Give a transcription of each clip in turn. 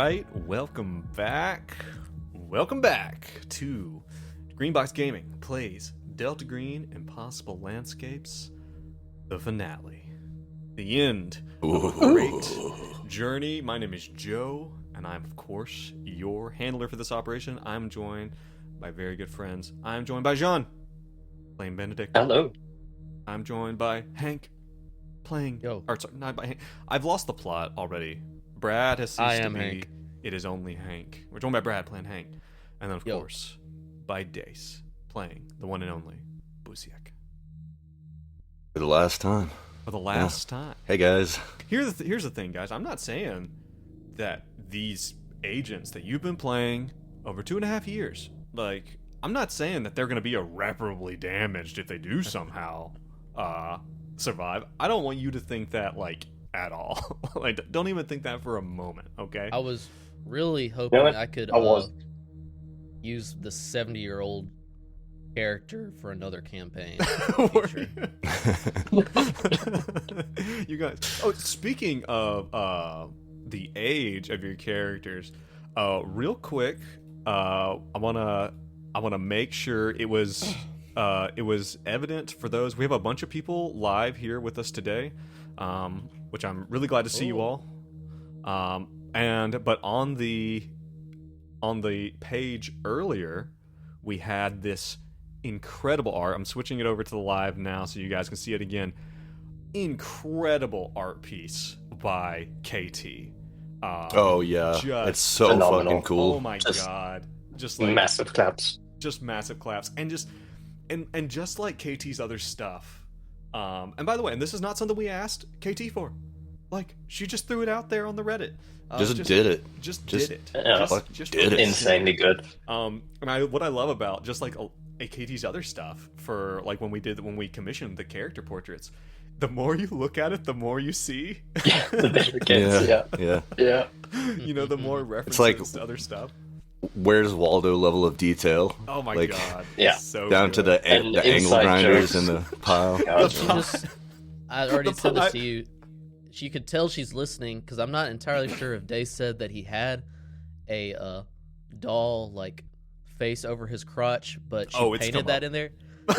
right, welcome back. Welcome back to Greenbox Gaming plays Delta Green Impossible Landscapes, the finale, the end of a great journey. My name is Joe, and I'm, of course, your handler for this operation. I'm joined by very good friends. I'm joined by Jean, playing Benedict. Hello. I'm joined by Hank, playing... not by Hank. I've lost the plot already. Brad has ceased to be. Hank. It is only Hank. We're joined by Brad playing Hank. And then, of course, by Dace playing the one and only Busiek. For the last time. For the last time. Hey, guys. Here's the thing, guys. I'm not saying that these agents that you've been playing over 2.5 years, like, I'm not saying that they're going to be irreparably damaged if they do somehow survive. I don't want you to think that, like, at all. Like, don't even think that for a moment, okay? I was really hoping I could use the 70-year-old character for another campaign. You guys. Oh, speaking of the age of your characters, real quick, I wanna make sure it was evident for those. We have a bunch of people live here with us today, which I'm really glad to see you all. But on the page earlier, we had this incredible art. I'm switching it over to the live now so you guys can see it again. Incredible art piece by KT. Oh yeah, it's so phenomenal. fucking cool. Oh my god, just like massive claps. Just massive claps, and just like KT's other stuff. And by the way, and this is not something we asked KT for. Like, she just threw it out there on the Reddit. Just did it. Just did it. Yeah, just did it. Insanely good. And what I love about just like KT's other stuff, for like when we commissioned the character portraits, the more you look at it, the more you see. Yeah, the better it gets. Yeah. You know, the more references like, to other stuff. Where's Waldo level of detail? Oh my like, god. Yeah. So down good. to the angle grinders jokes. in the pile. I already said this to you. She could tell she's listening because I'm not entirely sure if Day said that he had a doll like face over his crotch, but she painted that in there.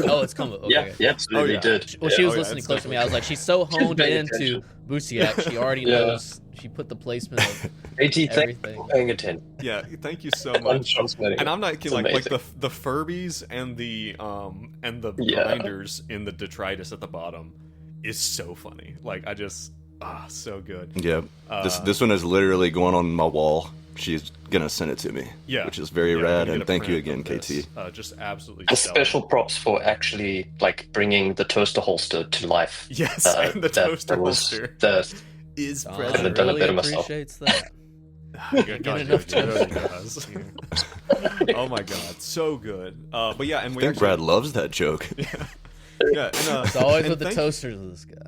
Oh, it's coming. Okay. Yeah, absolutely did. Well, she was listening close to me. I was like, she's so honed into Busiek, she already knows. She put the placement of everything. Paying attention. Yeah, thank you so much. And I'm not kidding. Like the Furbies and the grinders in the detritus at the bottom is so funny. Like, I just so good. Yeah, this one is literally going on my wall. She's gonna send it to me. Yeah, which is very rad. And thank you again, KT. Just absolutely. And special props for actually like bringing the toaster holster to life. Yes, and the toaster holster is present. I've done a bit of myself. Appreciates that. Oh my god, so good. But yeah, and I think Brad loves that joke. Yeah, it's always with the toasters of this guy.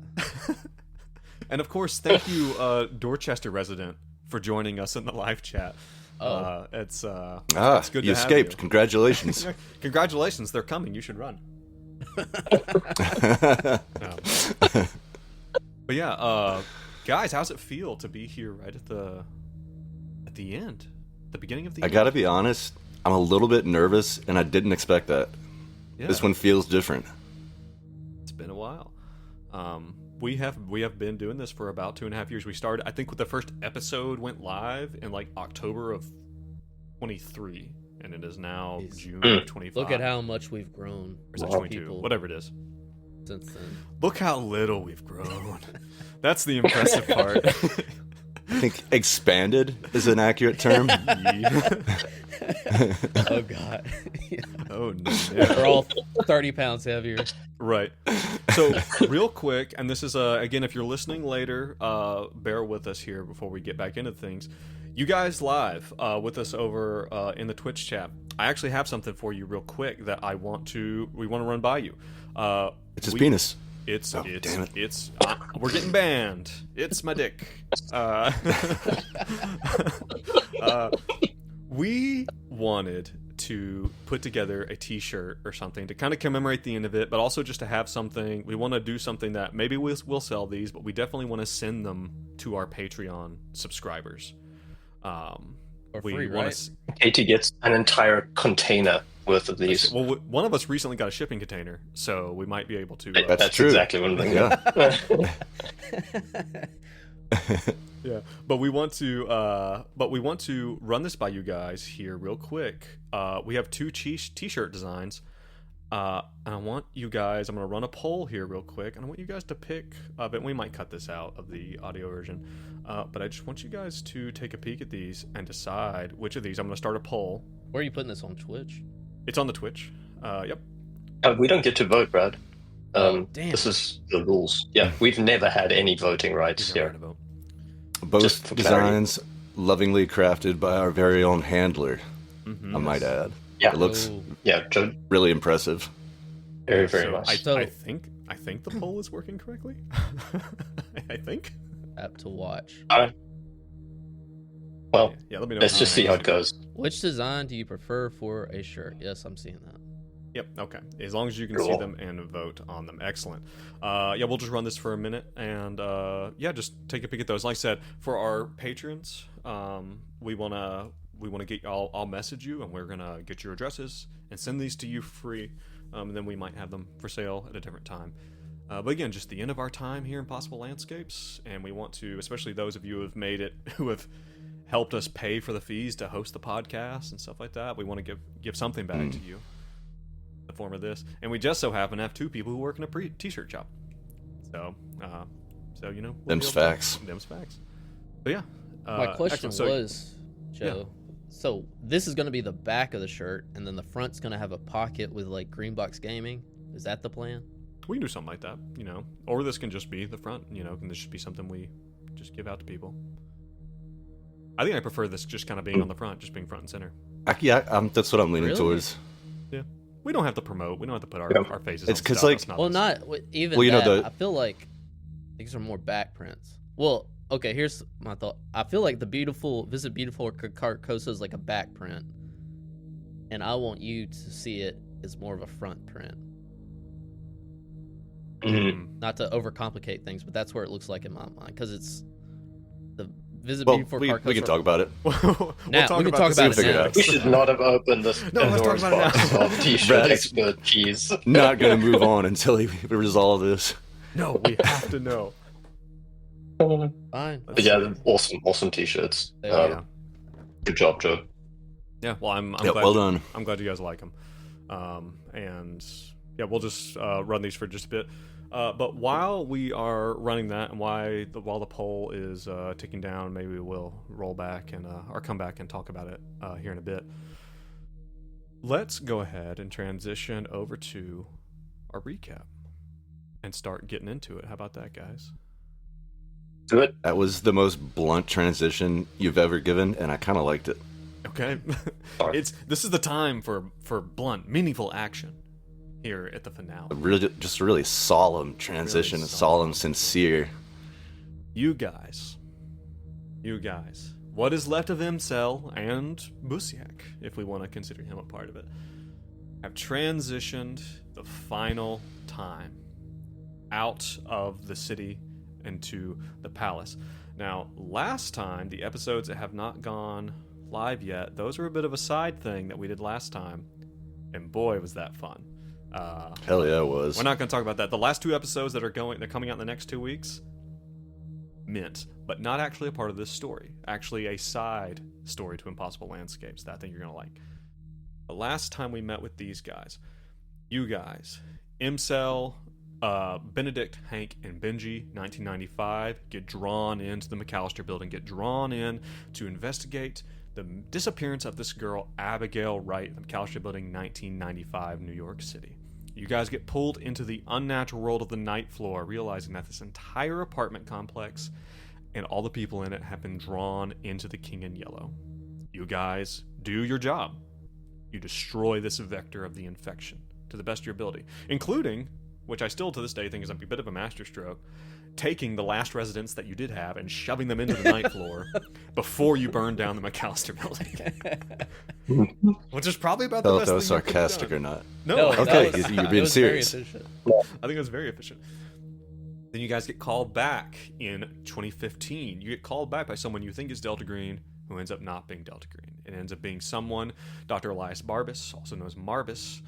And of course, thank you, Dorchester resident, for joining us in the live chat. It's good to have you. Escaped. Congratulations. Congratulations, they're coming. You should run. But yeah, guys, how's it feel to be here right at the end, the beginning of the end? I gotta be honest, I'm a little bit nervous, and I didn't expect that. Yeah. This one feels different. It's been a while. We have been doing this for about 2.5 years. We started, I think, with the first episode went live in like October of 23, and it is now June of 25. Look at how much we've grown. Or is it 22? Whatever it is. Since then. Look how little we've grown. That's the impressive part. I think expanded is an accurate term. Oh god. Oh no. We're all 30 pounds heavier. Right. So real quick, and this is again, if you're listening later, bear with us here before we get back into things. You guys live with us over in the Twitch chat. I actually have something for you real quick that we want to run by you. It's his penis. Damn it. We're getting banned. It's my dick. We wanted to put together a t-shirt or something to kind of commemorate the end of it, but also just to have something. We want to do something that maybe we'll sell these, but we definitely want to send them to our Patreon subscribers. For free, right? Katie gets an entire container worth of these. Well, one of us recently got a shipping container, so we might be able to. That's true. Exactly what I'm thinking. Yeah. Yeah, but we want to run this by you guys here real quick. We have 2 t-shirt designs, and I want you guys. I'm going to run a poll here real quick, and I want you guys to pick. But we might cut this out of the audio version. But I just want you guys to take a peek at these and decide which of these. I'm going to start a poll. Where are you putting this on Twitch? It's on the Twitch. Yep. We don't get to vote, Brad. Damn. This is the rules. Yeah, we've never had any voting rights here. Both designs lovingly crafted by our very own handler, I might add. Yeah. It looks really impressive. Very, very nice. I think the poll is working correctly. I think. App to watch. Well, yeah, let me know. Let's just see how it goes. Which design do you prefer for a shirt? Yes, I'm seeing that. Yep, okay. As long as you can see them and vote on them. Excellent. Yeah, we'll just run this for a minute and just take a peek at those. Like I said, for our patrons, we wanna get I'll message you and we're gonna get your addresses and send these to you free. And then we might have them for sale at a different time. But again, just the end of our time here in Possible Landscapes, and we want to, especially those of you who have made it, who have helped us pay for the fees to host the podcast and stuff like that. We want to give something back to you in the form of this. And we just so happen to have 2 people who work in a t-shirt shop. So you know. Them's facts. Them's facts. But yeah. My question was, Joe, so this is going to be the back of the shirt, and then the front's going to have a pocket with like Greenbox Gaming. Is that the plan? We can do something like that, you know. Or this can just be the front, you know. Can this just be something we just give out to people? I think I prefer this just kind of being on the front, just being front and center. That's what I'm leaning towards. Yeah. We don't have to promote. We don't have to put our faces it's on because, stuff. like... Well, not even that. I feel like these are more back prints. Well, okay, here's my thought. I feel like the Visit Beautiful Carcosa is like a back print. And I want you to see it as more of a front print. Not to overcomplicate things, but that's where it looks like in my mind. Because it's the Visit Beautiful Carcosa. We can talk about it. We can talk about it now. We should not have opened this Pandora's box of t-shirt expert cheese. Not going to move on until we resolve this. No, we have to know. Fine. But yeah, awesome t-shirts. Good job, Joe. Yeah, well, I'm glad. Well done. I'm glad you guys like them. And yeah, we'll just run these for just a bit. But while we are running that, and while the poll is ticking down, maybe we'll roll back and or come back and talk about it here in a bit. Let's go ahead and transition over to our recap and start getting into it. How about that, guys? Do it. That was the most blunt transition you've ever given, and I kind of liked it. Okay. This is the time for blunt, meaningful action here at the finale. Just a really solemn transition, solemn, sincere. You guys, what is left of Imcel and Busiak, if we want to consider him a part of it, have transitioned the final time out of the city into the palace. Now, last time, the episodes that have not gone live yet, those were a bit of a side thing that we did last time, and boy, was that fun. Hell yeah, it was. We're not going to talk about that. The last 2 episodes they're coming out in the next 2 weeks, mint, but not actually a part of this story. Actually, a side story to Impossible Landscapes that I think you're going to like. The last time we met with these guys, you guys, Imcel, Benedict, Hank, and Benji, 1995, get drawn into the McAllister building, get drawn in to investigate the disappearance of this girl, Abigail Wright, in the McAllister building, 1995, New York City. You guys get pulled into the unnatural world of the night floor, realizing that this entire apartment complex and all the people in it have been drawn into the King in Yellow. You guys do your job. You destroy this vector of the infection to the best of your ability, including, which I still to this day think is a bit of a masterstroke, taking the last residents that you did have and shoving them into the night floor before you burn down the McAllister building. Which is probably about the best thing. That was sarcastic or not? No. Okay, you're being serious. I think it was very efficient. Then you guys get called back in 2015. You get called back by someone you think is Delta Green, who ends up not being Delta Green. It ends up being someone, Dr. Elias Barbas, also known as Marbas,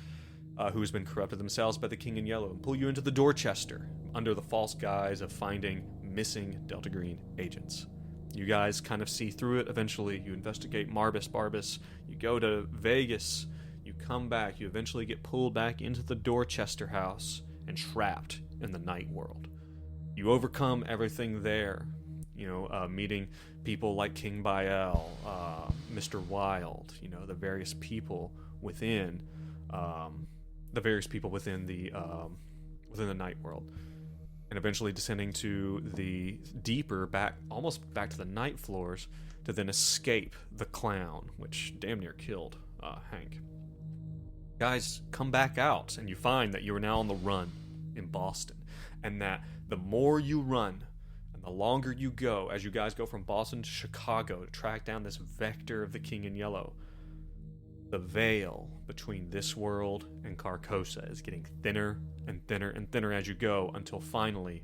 who's been corrupted themselves by the King in Yellow, and pull you into the Dorchester under the false guise of finding missing Delta Green agents. You guys kind of see through it eventually. You investigate Barbas, you go to Vegas, you come back, you eventually get pulled back into the Dorchester house and trapped in the night world. You overcome everything there, meeting people like King Bael, Mr. Wild, the various people within within the night world, and eventually descending to the deeper almost back to the night floors, to then escape the clown, which damn near killed Hank. Guys come back out, and you find that you are now on the run in Boston, and that the more you run and the longer you go, as you guys go from Boston to Chicago to track down this vector of the King in Yellow, the veil between this world and Carcosa is getting thinner and thinner and thinner as you go, until finally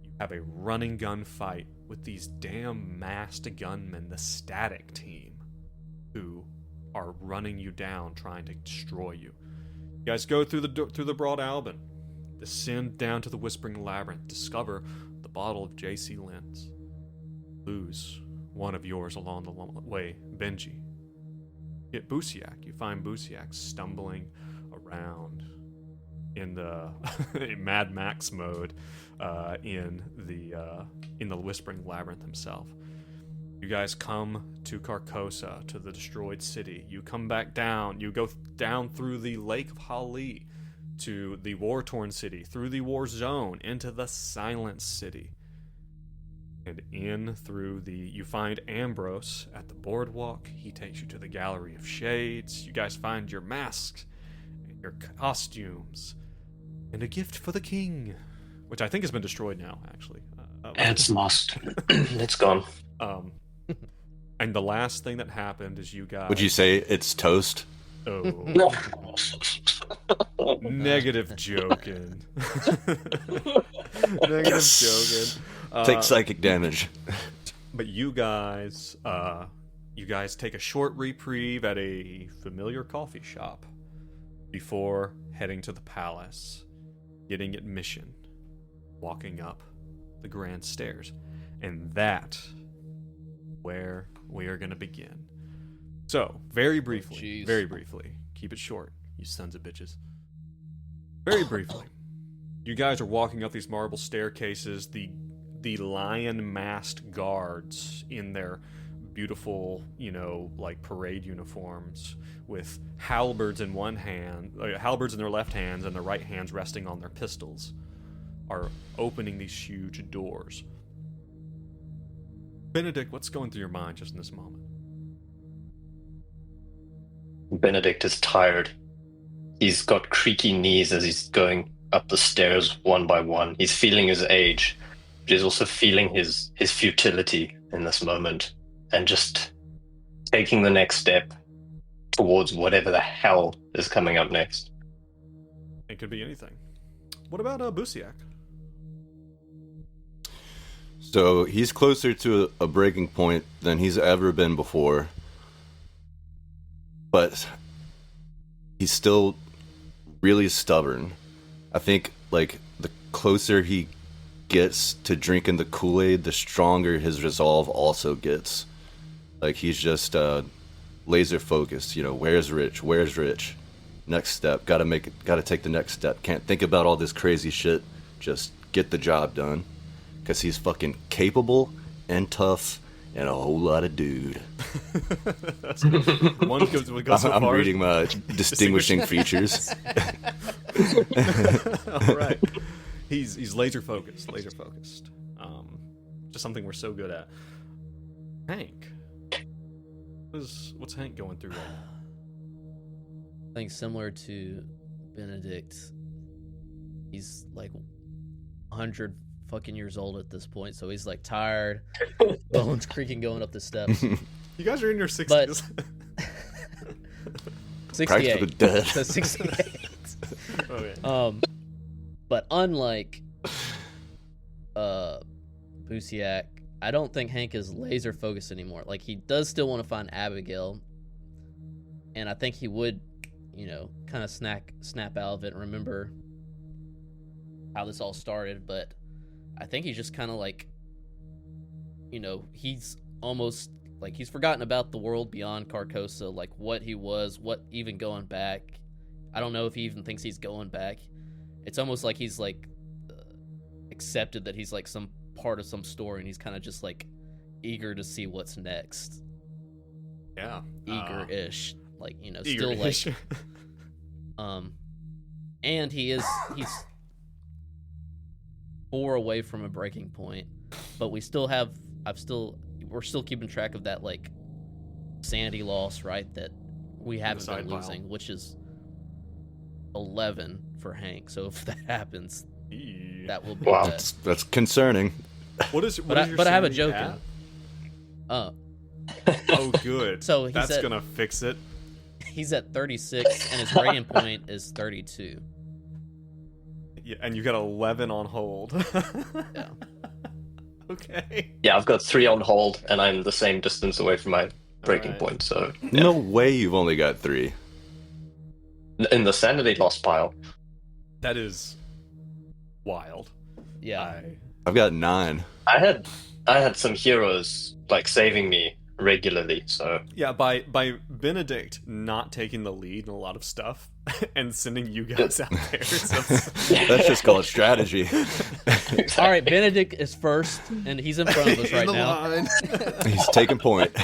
you have a running gun fight with these damn masked gunmen, the Static Team, who are running you down, trying to destroy you. You guys go through the Broad Alban, descend down to the Whispering Labyrinth, discover the bottle of J.C. Lentz, lose one of yours along the way, Benji. Get Busiak. You find Busiak stumbling around in the Mad Max mode in the Whispering Labyrinth himself. You guys come to Carcosa, to the destroyed city. You come back down. You go down through the Lake of Hali to the war-torn city, through the war zone, into the Silent City. And you find Ambrose at the boardwalk. He takes you to the Gallery of Shades. You guys find your masks and your costumes and a gift for the king, which I think has been destroyed now, actually. It's lost. It's gone. And the last thing that happened is you guys... Would you say it's toast? Oh. Negative joking. Negative joking. Take psychic damage. But you guys take a short reprieve at a familiar coffee shop before heading to the palace, getting admission, walking up the grand stairs, and that where we are going to begin. So, very briefly, keep it short, you sons of bitches. Very briefly, you guys are walking up these marble staircases. The lion-masked guards in their beautiful, parade uniforms with halberds in halberds in their left hands and their right hands resting on their pistols, are opening these huge doors. Benedict, what's going through your mind just in this moment? Benedict is tired. He's got creaky knees as he's going up the stairs one by one. He's feeling his age, but he's also feeling his futility in this moment, and just taking the next step towards whatever the hell is coming up next. It could be anything. What about Busiak? So he's closer to a breaking point than he's ever been before, but he's still really stubborn. I think the closer he gets to drinking the Kool-Aid, the stronger his resolve also gets. He's just laser focused. Where's Rich? Next step. Gotta take the next step. Can't think about all this crazy shit. Just get the job done. Because he's fucking capable and tough and a whole lot of dude. One goes so I'm far reading my distinguishing features. All right. He's laser focused. Just something we're so good at. Hank. What's Hank going through right now? I think similar to Benedict, he's 100 fucking years old at this point, so he's tired, bones creaking going up the steps. You guys are in your 60s. But 68. For the dead. So 68. Okay. But unlike Busiak I don't think Hank is laser focused anymore. Like, he does still want to find Abigail, and I think he would, kind of snap out of it and remember how this all started. But I think he's just kind of like, he's almost like he's forgotten about the world beyond Carcosa, like what he was, what even going back. I don't know if he even thinks he's going back. It's almost like he's like accepted that he's like some part of some story, and he's kind of just like eager to see what's next. Yeah, eager-ish, like eager-ish. still like, and he's 4 away from a breaking point, but we're still keeping track of that like sanity loss, right? That we haven't been losing, which is 11 for Hank. So if that happens, that will be bad. That's concerning. But I have a joke in. Oh, good. So that's gonna fix it. He's at 36, and his breaking point is 32. Yeah, and you got 11 on hold. Yeah. Okay. Yeah, I've got 3 on hold, and I'm the same distance away from my breaking point. So yeah. No way you've only got 3. In the sanity loss pile. That is wild. Yeah. I've got 9. I had some heroes like saving me regularly, so yeah, by Benedict not taking the lead in a lot of stuff and sending you guys out there. That's just called strategy. Exactly. All right, Benedict is first, and he's in front of us right now. He's taking point.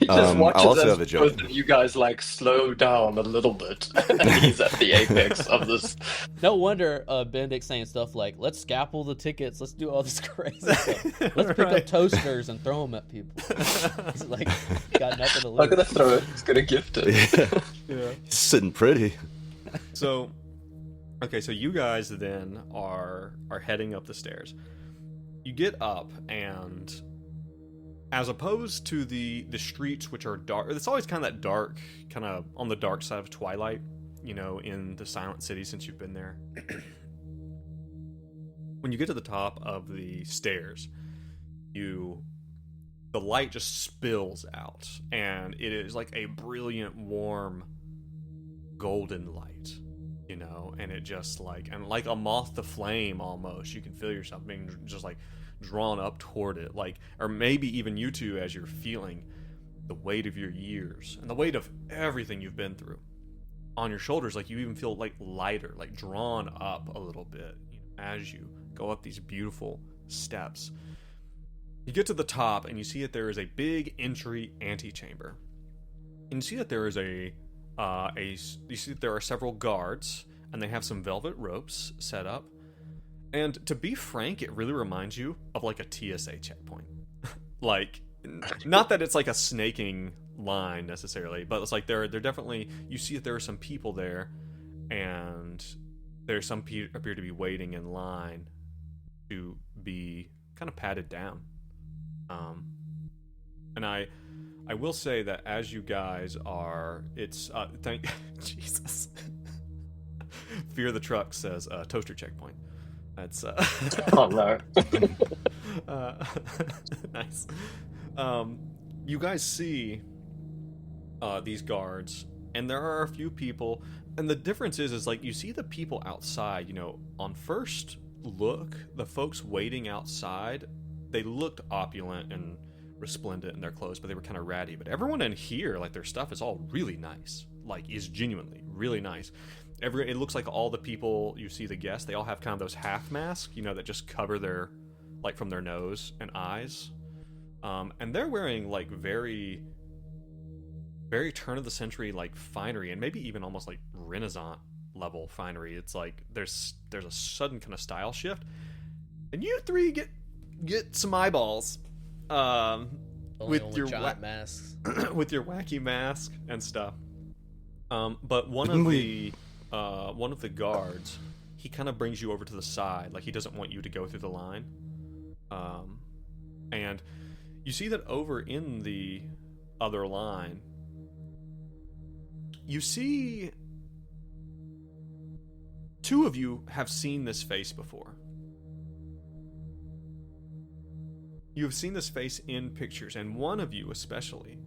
He just watches I also as have a joke. both of you guys like slow down a little bit. And he's at the apex of this. No wonder Benedict's saying stuff like, "Let's scalpel the tickets. Let's do all this crazy stuff. Let's pick up toasters and throw them at people." He's like, got nothing to lose. I'm gonna throw it. He's gonna gift it. Yeah. He's sitting pretty. So, okay, so you guys then are heading up the stairs. You get up, and as opposed to the streets, which are dark, it's always kind of that dark, kind of on the dark side of twilight, in the Silent City since you've been there. When you get to the top of the stairs, the light just spills out, and it is like a brilliant, warm, golden light, and it just like a moth to flame almost. You can feel yourself being just like drawn up toward it, like, or maybe even you two, as you're feeling the weight of your years and the weight of everything you've been through on your shoulders, like you even feel like lighter, like drawn up a little bit as you go up these beautiful steps. You get to the top and you see that there is a big entry antechamber, and you see that there is you see that there are several guards, and they have some velvet ropes set up. And to be frank, it really reminds you of like a TSA checkpoint. Like, not that it's like a snaking line necessarily, but it's like they're definitely, you see that there are some people there, and there's some appear to be waiting in line to be kind of patted down. And I will say that as you guys are, it's Jesus. Fear the Truck says toaster checkpoint. That's Oh no. Nice. You guys see these guards, and there are a few people, and the difference is like you see the people outside. On first look, the folks waiting outside, they looked opulent and resplendent in their clothes, but they were kind of ratty. But everyone in here, like, their stuff is all really nice, like, is genuinely really nice. It looks like all the people you see, the guests, they all have kind of those half masks, that just cover their, like, from their nose and eyes. And they're wearing, like, very, very turn of the century, like, finery, and maybe even almost like Renaissance level finery. It's like there's a sudden kind of style shift, and you three get some eyeballs, with your giant masks, with your wacky mask and stuff. But one of the guards, he kind of brings you over to the side, like he doesn't want you to go through the line. And you see that over in the other line, you see two of you have seen this face before. You have seen this face in pictures, and one of you especially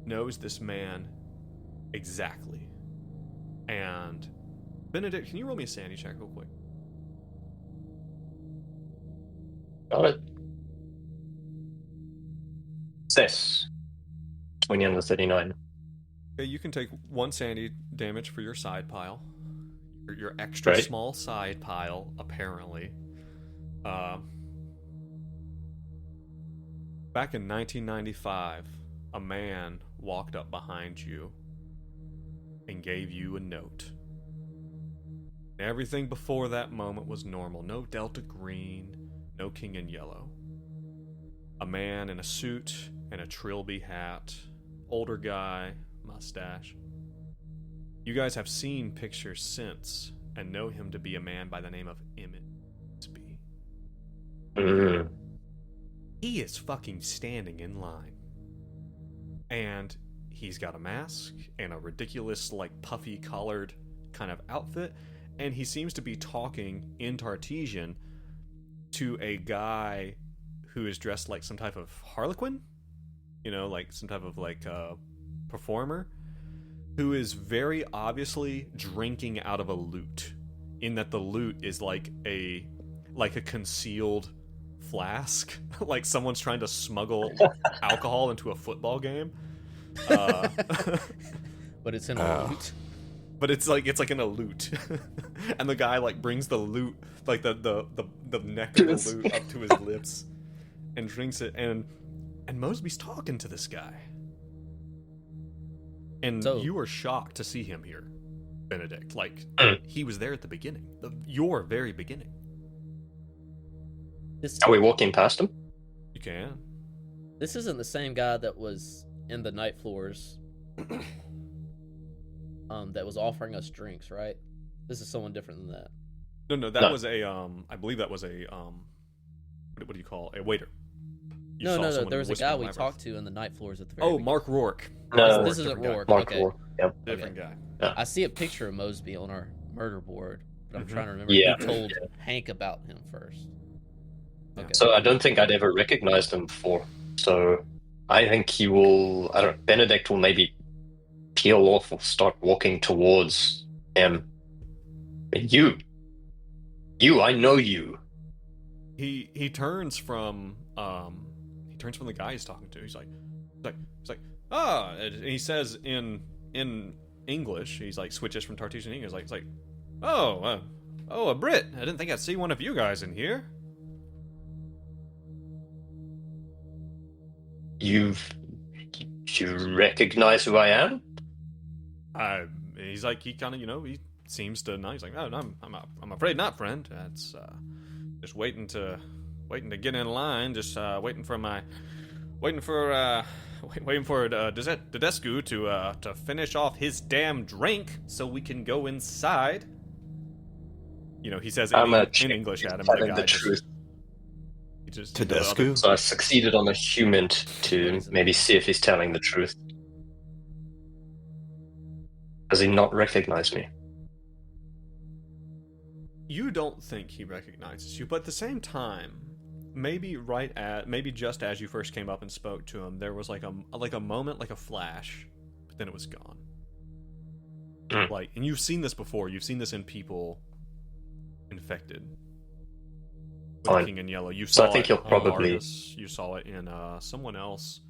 knows this man exactly. And Benedict, can you roll me a sanity check real quick? Got it. Success. 20 under 39. Okay, you can take 1 sanity damage for your side pile. Your extra Right. small side pile, apparently. Back in 1995, a man walked up behind you and gave you a note. Everything before that moment was normal. No Delta Green, no King in Yellow. A man in a suit and a trilby hat. Older guy, mustache. You guys have seen pictures since and know him to be a man by the name of Emmett Bisbee. Mm. He is fucking standing in line. And he's got a mask and a ridiculous, like, puffy collared kind of outfit. And he seems to be talking in Tartesian to a guy who is dressed like some type of harlequin. You know, like some type of, like, performer. Who is very obviously drinking out of a lute. In that the lute is like a concealed flask. Like someone's trying to smuggle alcohol into a football game. But it's in a lute. But it's like in a lute. And the guy like brings the lute, like the neck of the lute up to his lips and drinks it, and Mosby's talking to this guy. And So- you were shocked to see him here, Benedict. Like, he was there at the beginning. Your very beginning. Are we walking past him? You can. This isn't the same guy that was in the night floors that was offering us drinks, right? This is someone different than that. No, that No. was a, I believe that was a, what do you call it? A waiter. You No, saw no, someone there was a whisper guy in we my talked breath. to in the night floors at the very Oh, beginning. Mark Rourke. No, This isn't different guy. Rourke. Mark Okay. Rourke. Yep. Different guy. I see a picture of Mosby on our murder board, but I'm Mhm. trying to remember Yeah. who told Hank about him first. Okay. So I don't think I'd ever recognized him before. So I think he will. I don't know. Benedict will maybe peel off or start walking towards him. And you, I know you. He turns from the guy he's talking to. He's like, and he says in English, he's like switches from Tartesian English, like, it's like, a Brit. I didn't think I'd see one of you guys in here. You recognize who I am? He's like, he kind of, he seems to know. He's like, no, I'm afraid not, friend. That's just waiting to get in line. Just waiting for Dedescu to finish off his damn drink so we can go inside. You know, he says in English at him. Telling The the guy truth. just Tedescu? So I succeeded on a human to maybe see if he's telling the truth. Does he not recognize me? You don't think he recognizes you, but at the same time, maybe just as you first came up and spoke to him, there was like a moment, like a flash, but then it was gone. Like, and you've seen this before. You've seen this in people infected with Fine. King in Yellow. You So saw I think it he'll in probably- Argus. You saw it in someone else.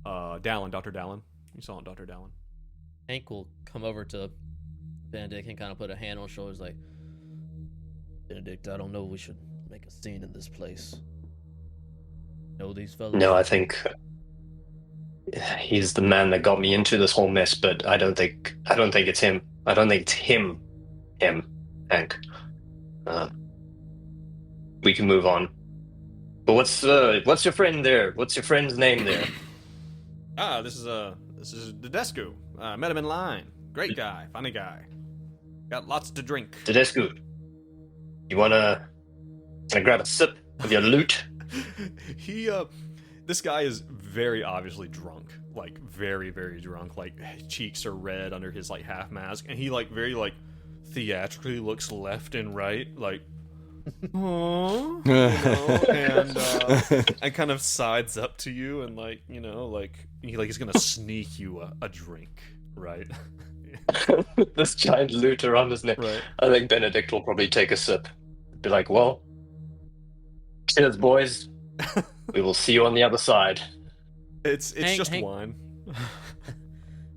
Dallin, Dr. Dallin. You saw it in Dr. Dallin. Hank will come over to Benedict and kind of put a hand on his shoulders, like, Benedict, I don't know. We should make a scene in this place. Know these fellas? No, I think he's the man that got me into this whole mess. But I don't think it's him. I don't think it's him, Hank. We can move on. But what's your friend there? What's your friend's name there? This is Dedescu. Met him in line. Great guy, funny guy. Got lots to drink. Dedescu. You wanna grab a sip of your loot? This guy is very obviously drunk, like very, very drunk. Like cheeks are red under his like half mask, and he like very like theatrically looks left and right, like, Aww, and kind of sides up to you and he's gonna sneak you a drink, right? This giant loot around his neck. Right. I think Benedict will probably take a sip. Be like, well, cheers, boys. We will see you on the other side. It's just Hank. wine.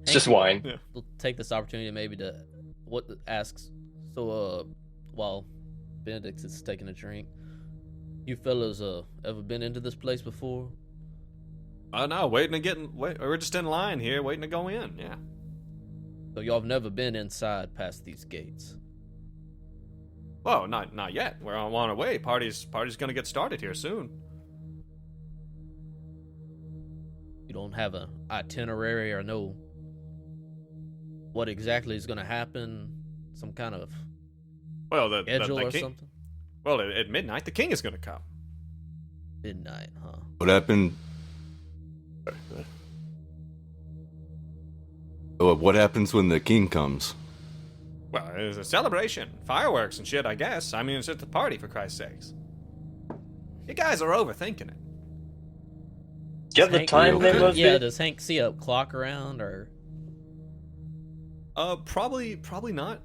It's just wine. Yeah. We'll take this opportunity maybe to asks. So, while Benedict is taking a drink, you fellas ever been into this place before? Oh no, we're just in line here, waiting to go in. Yeah. So y'all have never been inside past these gates? Well, not yet. We're on our way. Party's gonna get started here soon. You don't have an itinerary or know what exactly is going to happen? Some kind of Well, the schedule or king. something? Well, at midnight, the king is gonna come. Midnight, huh? What happened? What happens when the king comes? Well, it's a celebration, fireworks and shit. I guess. I mean, it's just a party for Christ's sakes. You guys are overthinking it. Do you have the Hank- time there, Mosby? Yeah, does Hank see a clock around or? Probably not.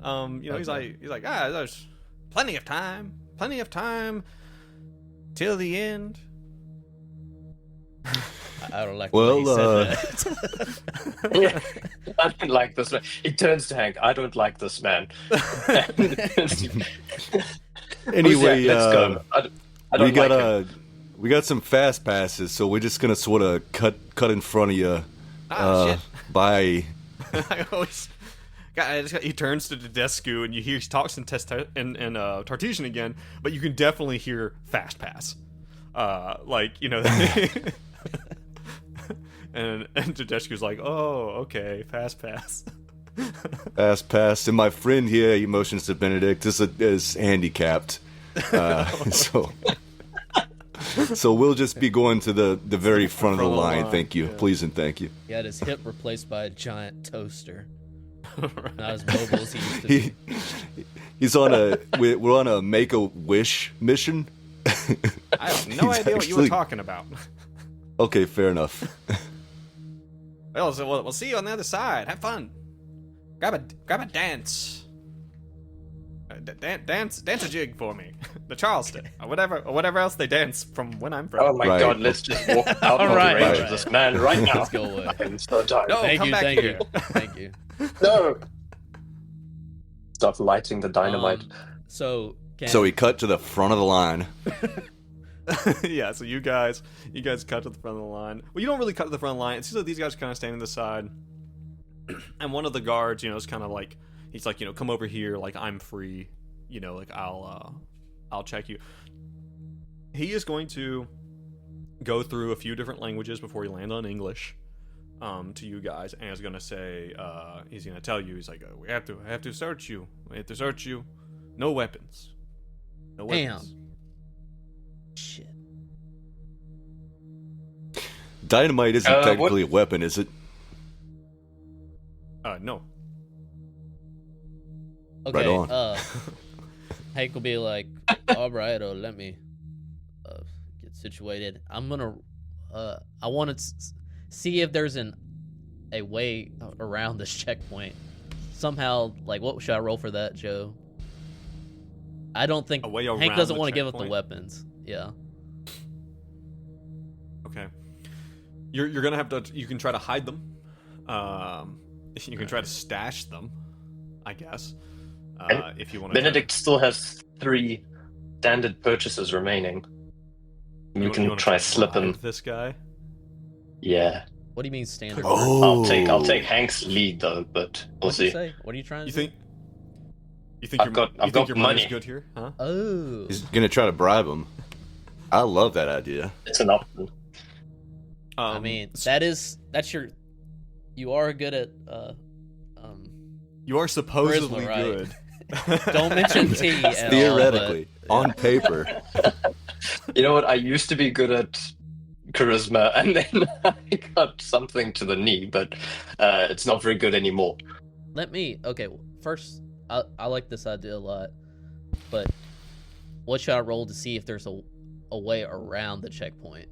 He's like, there's plenty of time till the end. I don't like Well, the way he said that. Yeah. I don't like this man. He turns to Hank. I don't like this man. Anyway, Let's go. I don't we got like him. we got some fast passes, so we're just gonna sort of cut in front of you. Shit. By I always. He turns to Tedescu and you hear he talks in Tartesian again, but you can definitely hear fast pass. And Tedescu's like, oh, okay, fast pass. fast pass, and my friend here, he motions to Benedict, is handicapped, so we'll just be going to the very front of the line. Thank you, yeah. please and thank you. He had his hip replaced by a giant toaster. Not as mobile as he used to be. He's on we're on a Make-A-Wish mission. I have no idea what you were talking about. Okay, fair enough. Well, so we'll see you on the other side. Have fun. Grab a dance. Dance a jig for me. The Charleston or whatever else they dance from when I'm from. Oh my Right. god, let's just walk out of Right, the range right. of this man right now. Let's go away. I'm so tired. No, Thank come you, back thank here. you, thank you. No! Start lighting the dynamite. So So we cut to the front of the line. Yeah, so you guys cut to the front of the line. Well, you don't really cut to the front of the line. It's just that these guys are kind of standing to the side, and one of the guards, is kind of like, he's like, come over here, like I'm free, like I'll check you. He is going to go through a few different languages before he lands on English, to you guys, and is going to say, he's going to tell you, he's like, we have to search you. We have to search you. No weapons. No weapons. Damn. Shit. Dynamite isn't technically a weapon, is it? No. Okay. Right on. Hank will be like, all right, let me get situated. I'm gonna I want to see if there's a way around this checkpoint somehow. Like, what should I roll for that, Joe? I don't think A way around Hank doesn't the want to give up the checkpoint? weapons. Yeah. Okay. You're gonna have to. You can try to hide them. You can try to stash them, I guess. If you want to. Benedict still has 3 standard purchases remaining. We can try slip him. This guy. Yeah. What do you mean standard? Oh. I'll take Hank's lead though, but we'll What'd you see. say? What are you trying to You say? think? You think I've got your money's money. good here, huh? Oh. He's gonna try to bribe him. I love that idea. It's an option. I mean, that's your. You are good at. You are supposedly Charisma, right? good. Don't mention T at Theoretically, on paper. You know what? I used to be good at charisma, and then I got something to the knee, but it's not very good anymore. Let me. Okay, first, I like this idea a lot, but what should I roll to see if there's a way around the checkpoint?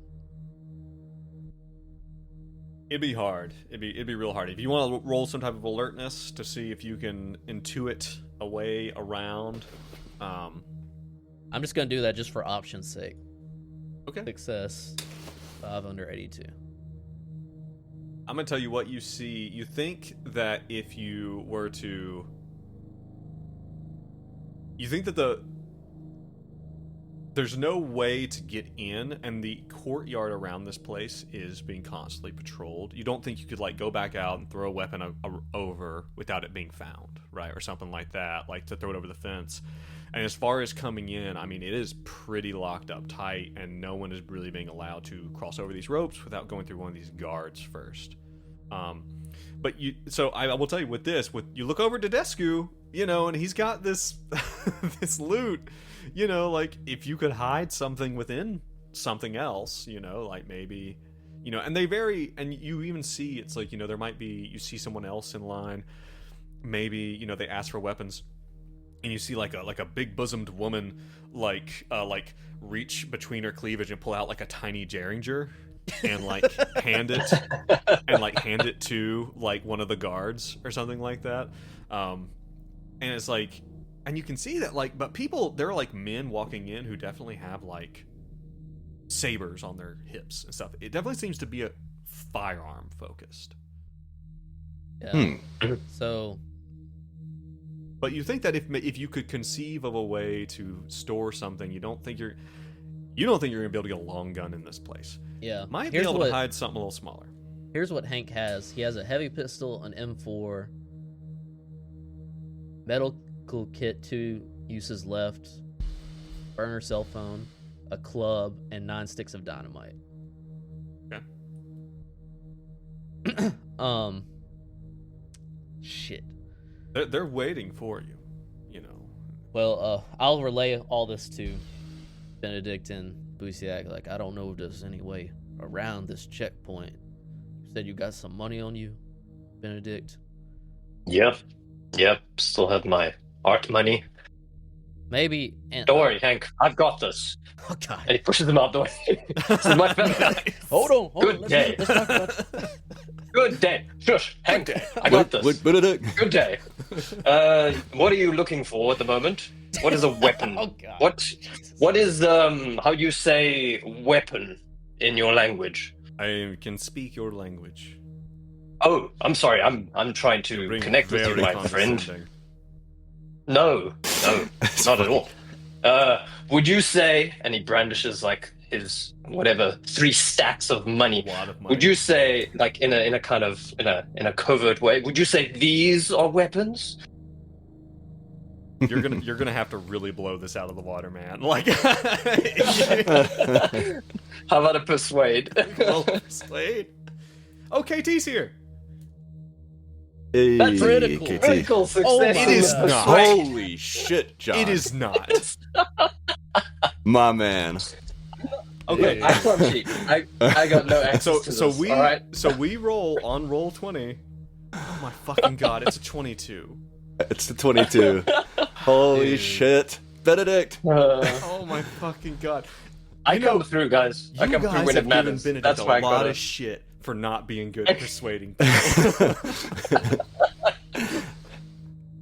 It'd be hard. It'd be real hard. If you want to roll some type of alertness to see if you can intuit a way around. I'm just gonna do that just for option's sake. Okay. Success, 5 under 82. I'm gonna tell you what you see. You think that if you were to, you think that there's no way to get in, and the courtyard around this place is being constantly patrolled. You don't think you could like go back out and throw a weapon over without it being found, right, or something like that, like to throw it over the fence. And as far as coming in, I mean, it is pretty locked up tight, and no one is really being allowed to cross over these ropes without going through one of these guards first. But I will tell you with you look over to Desku, and he's got this this loot, like if you could hide something within something else, like maybe, and and you even see it's like, there might be, you see someone else in line, maybe, they ask for weapons. And you see like a big bosomed woman like reach between her cleavage and pull out like a tiny Derringer and like hand it to like one of the guards or something like that. And it's like, and you can see that like, but there are like men walking in who definitely have like sabers on their hips and stuff. It definitely seems to be a firearm focused. Yeah. So. But you think that if you could conceive of a way to store something, you don't think you're gonna be able to get a long gun in this place. Yeah. Might be able to hide something a little smaller. Here's what Hank has. He has a heavy pistol, an M4, medical kit, 2 uses left, burner cell phone, a club, and 9 sticks of dynamite. Okay. Shit. They're waiting for you, Well, I'll relay all this to Benedict and Busiak. Like, I don't know if there's any way around this checkpoint. You said you got some money on you, Benedict? Yep. Still have my art money. Maybe. Don't worry, Hank. I've got this. Oh, God. And he pushes him out the way. This is much better. Hold on. Good day. Let's talk about Good day. Shush, Hank. I got this. Benedict. Good day. What are you looking for at the moment? What is a weapon? Oh, God. What is how you say weapon in your language? I can speak your language. Oh, I'm sorry. I'm trying to connect with you, my friend. No, not at all. Would you say? And he brandishes like his 3 stacks of money. A lot of money. Would you say, like in a kind of in a covert way? Would you say these are weapons? You're gonna have to really blow this out of the water, man. Like, how about a persuade? Persuade. Oh, KT's here. Hey, That's KT. critical success. Oh my It is God. not. Holy shit, John. It is not. My man. Okay, I can't cheat. I got no access to this. we all right? we roll on roll 20. Oh my fucking god! It's a 22. It's the 22. Holy Dude. shit. Benedict. Oh my fucking god! I come through, guys. I come through when it matters. That's why I a got lot it. of shit for not being good at persuading people.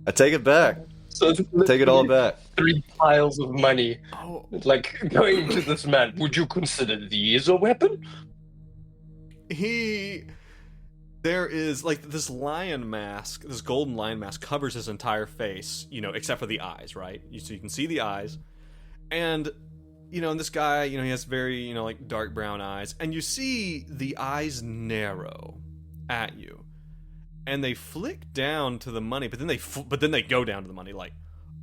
I take it back. So it's Take it all back. 3 piles of money, Oh, like going to this man. Would you consider these a weapon? there is like this lion mask, this golden lion mask covers his entire face, except for the eyes, right? So you can see the eyes, and and this guy, he has very, like dark brown eyes, and you see the eyes narrow at you, and they flick down to the money, but then they go down to the money, like,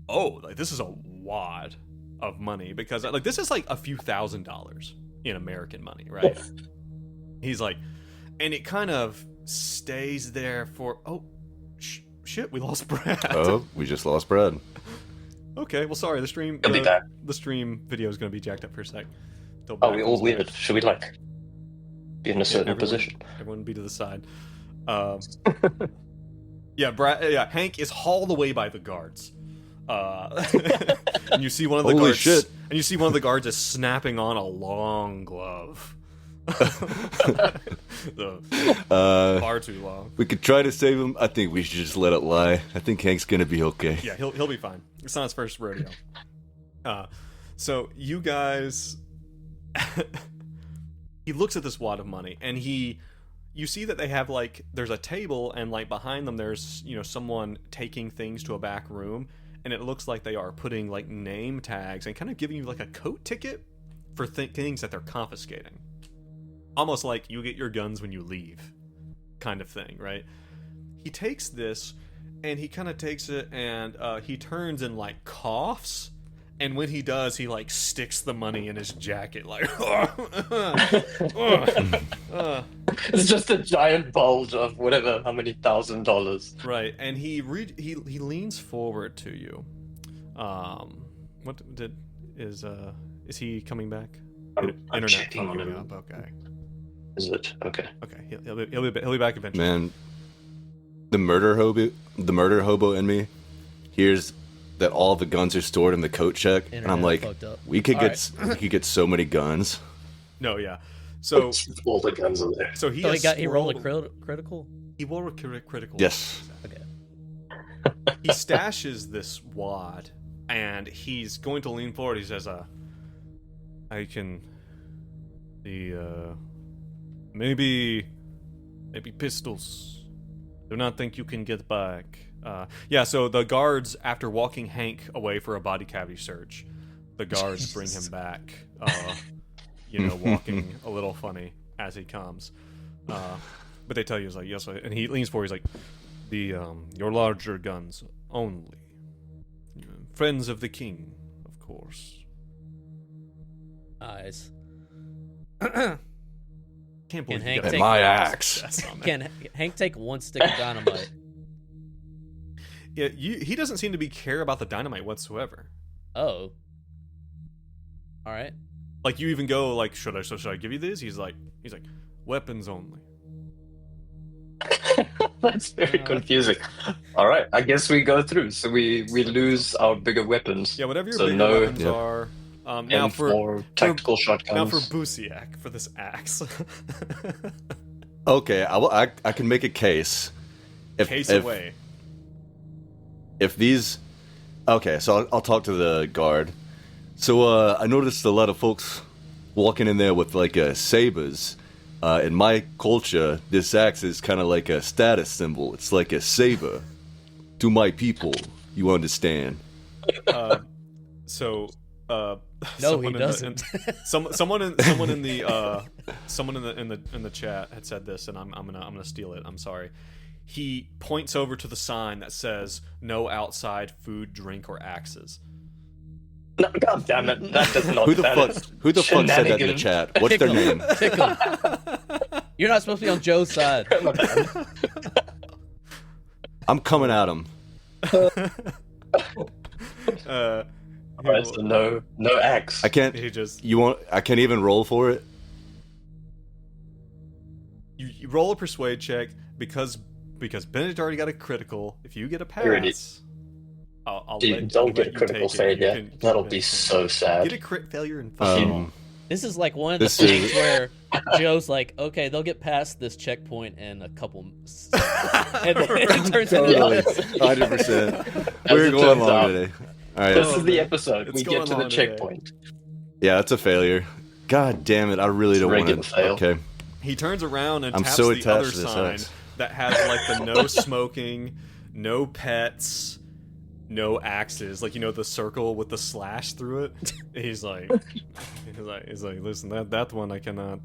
oh, like this is a wad of money, because like this is like a few $1,000s in American money, right? He's like, and it kind of stays there for shit, we lost Brad. Oh, we just lost Brad. Okay, well, sorry, the stream He'll be back. the stream video is going to be jacked up for a sec. Till Are Brad we all comes back. weird? Should we like be in a certain position? Everyone be to the side. Yeah, Hank is hauled away by the guards. And you see one of the Holy guards shit. And you see one of the guards is snapping on a long glove. So, far too long. We could try to save him. I think we should just let it lie. I think Hank's gonna be okay. Yeah, he'll be fine. It's not his first rodeo. So you guys, he looks at this wad of money, and you see that they have like there's a table, and like behind them there's someone taking things to a back room, and it looks like they are putting like name tags and kind of giving you like a coat ticket for things that they're confiscating. Almost like you get your guns when you leave, kind of thing, right? He takes this, and he kind of takes it, and he turns and like coughs, and when he does, he like sticks the money in his jacket, like. It's just a giant bulge of whatever, how many $1,000. Right, and he leans forward to you. Is he coming back? I'm checking on fucking him. up. Okay. Is it? Okay. Okay, he'll be back eventually. Man, the murder hobo in me hears that all the guns are stored in the coat check, and I'm like, we could get so many guns. No, yeah. So all the guns are there. So he rolled a critical. He rolled a critical. Yes. Okay. He stashes this wad, and he's going to lean forward. He says, I can maybe pistols. Do not think you can get back. Yeah, so the guards, after walking Hank away for a body cavity search, the guards bring him back, walking a little funny as he comes. But they tell you, it's like, yes, and he leans forward, he's like, your larger guns only. Friends of the king, of course. Nice. Can't believe Hank you got take my axe. Can Hank take one stick of dynamite? Yeah, he doesn't seem to care about the dynamite whatsoever. Oh. All right. Like, you even go like, should I give you these? He's like, weapons only. That's very confusing. All right, I guess we go through. So we lose our bigger weapons. Yeah, whatever your bigger weapons are. Now for tactical shotguns. Now for Busiak, for this axe. Okay, I can make a case. Away. If these, okay, so I'll talk to the guard. So I noticed a lot of folks walking in there with like sabers. In my culture, this axe is kind of like a status symbol. It's like a saber to my people. You understand? No, he doesn't. Someone in the chat had said this, and I'm gonna steal it. I'm sorry. He points over to the sign that says "No outside food, drink, or axes." No, God damn it! That does not. Who the fuck said that in the chat? What's their name? Pick 'em. You're not supposed to be on Joe's side. I'm coming at him. Alright, so no axe. I can't. I can't even roll for it. You roll a persuade check because Benedict already got a critical. If you get a pass, don't get a critical failure. That'll be so sad. Get a crit failure and fucking. This is like one of the things where Joe's like, okay, they'll get past this checkpoint in a couple, and then it turns into this. 100%. We're going long today. All right. This is the episode. We get to the checkpoint. Yeah, it's a failure. God damn it! I really don't want to. Okay. He turns around and taps so the other to this sign axe. that has like the no smoking, no pets, no axes. Like, the circle with the slash through it. He's like, listen, that one I cannot.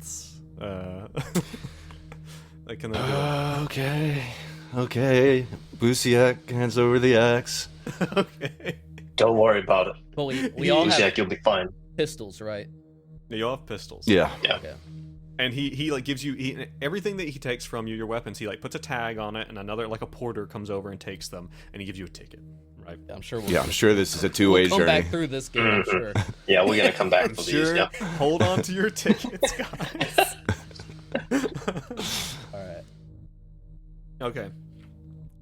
I cannot do it. Okay. Busiak hands over the axe. Okay. Don't worry about it. But we all have you'll be fine. pistols, right? Yeah, you all have pistols. Yeah. Okay. And he like gives you everything that he takes from you, your weapons. He like puts a tag on it, and another like a porter comes over and takes them, and he gives you a ticket. Right? I'm sure. I'm sure this is a two-way we'll journey. come back through this game. I'm sure. Yeah, we're gonna come back for these. Yeah. Hold on to your tickets, guys. All right. Okay.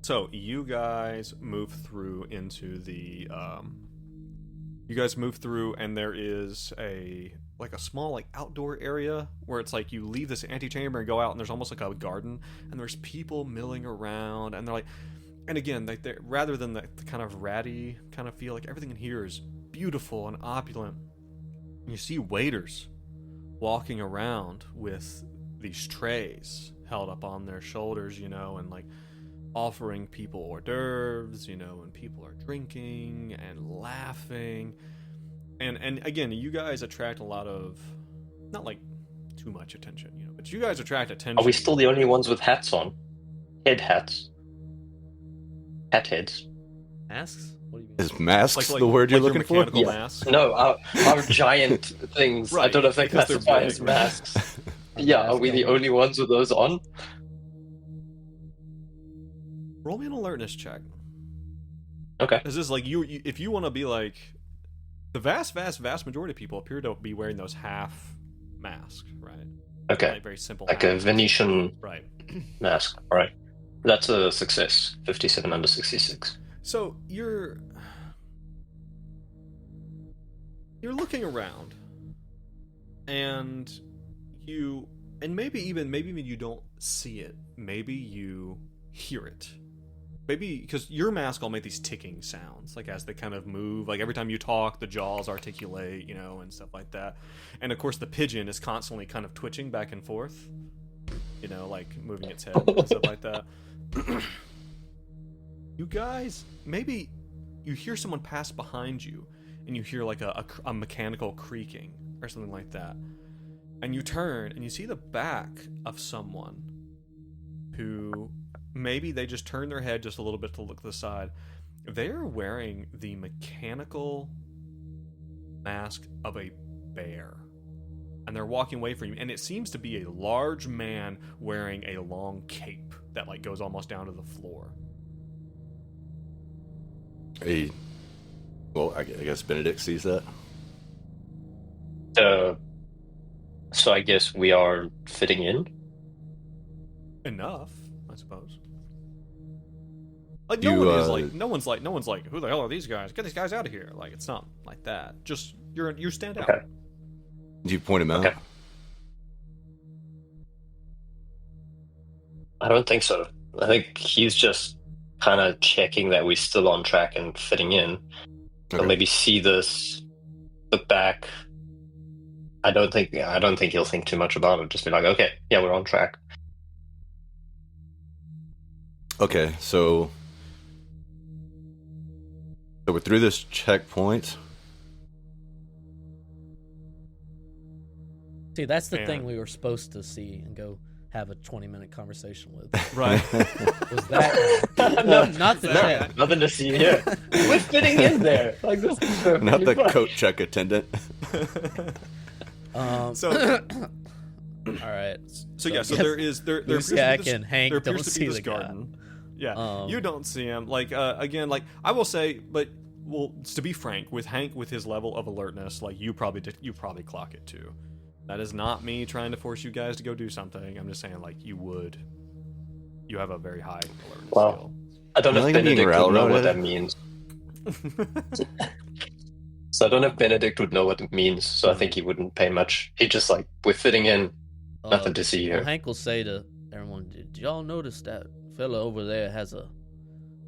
So you guys move through into the You guys move through, and there is a small outdoor area where it's like you leave this antechamber and go out, and there's almost like a garden, and there's people milling around, and they're like, and again, like rather than the kind of ratty kind of feel, like everything in here is beautiful and opulent. You see waiters walking around with these trays held up on their shoulders, you know, and like offering people hors d'oeuvres, you know, and people are drinking and laughing. And again, you guys attract a lot of, not like too much attention, you know, but you guys attract attention. Are we still the only ones with hats on? Head hats. Hat heads. Masks? What do you mean? Is masks Like the word you're your looking for? mechanical Yeah. masks? No, our giant things. I Right, don't know if they because they're classify as big. masks. Yeah, are we the only ones with those on? Roll me an alertness check. Okay. This is like you if you want to be like, the vast majority of people appear to be wearing those half masks, right? Okay. Like very simple. Like a hats. Venetian Right. mask. All right. That's a success. 57 under 66. So you're looking around, and maybe even you don't see it. Maybe you hear it. Maybe because your mask will make these ticking sounds, like as they kind of move. Like every time you talk, the jaws articulate, you know, and stuff like that. And of course, the pigeon is constantly kind of twitching back and forth, you know, like moving its head and stuff like that. You guys, maybe you hear someone pass behind you, and you hear like a mechanical creaking or something like that. And you turn and you see the back of someone who maybe they just turn their head just a little bit to look to the side. They're wearing the mechanical mask of a bear. And they're walking away from you. And it seems to be a large man wearing a long cape that like goes almost down to the floor. Well, I guess Benedict sees that. So I guess we are fitting in. Enough, I suppose. Like You, no one's like, who the hell are these guys? Get these guys out of here! Like it's not like that. Just you stand out. Okay. Do you point him out? Okay. I don't think so. I think he's just kind of checking that we're still on track and fitting in. Okay. He'll maybe see the back. I don't think he'll think too much about it. Just be like, okay, yeah, we're on track. Okay, so we're through this checkpoint. See, that's the Man. thing we were supposed to see and go have a 20-minute conversation with. Right. Was that No, not the no, check? Nothing to see here. We're fitting in there. Like this is perfectly Not the fine. coat check attendant. So all right. So there appears to be Jack this, and Hank there appears don't to see be this the guy. garden. Yeah, Um, you don't see him. Like again, like I will say, but well, to be frank, with Hank with his level of alertness, like you probably clock it too. That is not me trying to force you guys to go do something. I'm just saying, like you have a very high alertness Wow. I don't know if Really being Benedict would know what railroaded? that means. skill. So I don't know if Benedict would know what it means. So I think he wouldn't pay much. He'd just like, we're fitting in. Nothing to see Well, here. Hank will say to everyone, "Did y'all notice that fella over there has a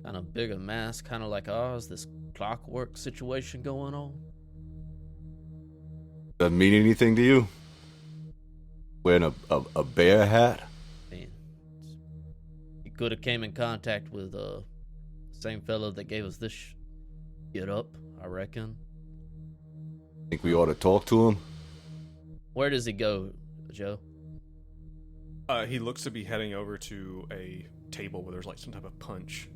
kind of bigger mask, kind of like ours? This clockwork situation going on." Does that mean anything to you? Wearing a bear hat? I mean, he could have came in contact with the same fella that gave us this get up, I reckon. Think we ought to talk to him? Where does he go, Joe? He looks to be heading over to a table where there's like some type of punch.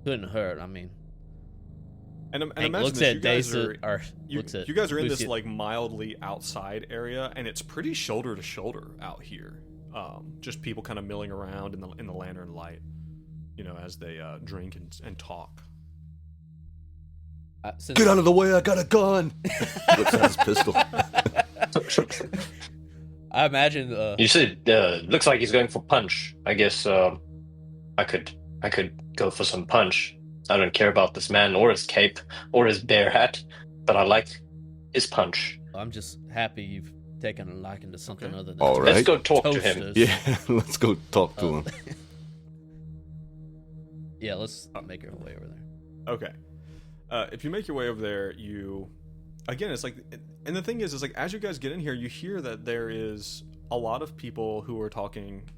Couldn't hurt. I mean, And Hank imagine looks this, at you guys Dace, are or looks at you guys are in this Lucy. like mildly outside area, and it's pretty shoulder to shoulder out here. Just people kind of milling around in the lantern light, you know, as they drink and talk. Since- Get out of the way, I got a gun! Whips out his pistol. I imagine. You said looks like he's going for punch. I guess I could go for some punch. I don't care about this man or his cape or his bear hat, but I like his punch. I'm just happy you've taken a liking to something Okay. other than All Let's right. go talk to him. toasters. Yeah, let's go talk to him. Yeah, let's make our way over there. Okay. If you make your way over there, again, it's like, and the thing is like, as you guys get in here, you hear that there is a lot of people who are talking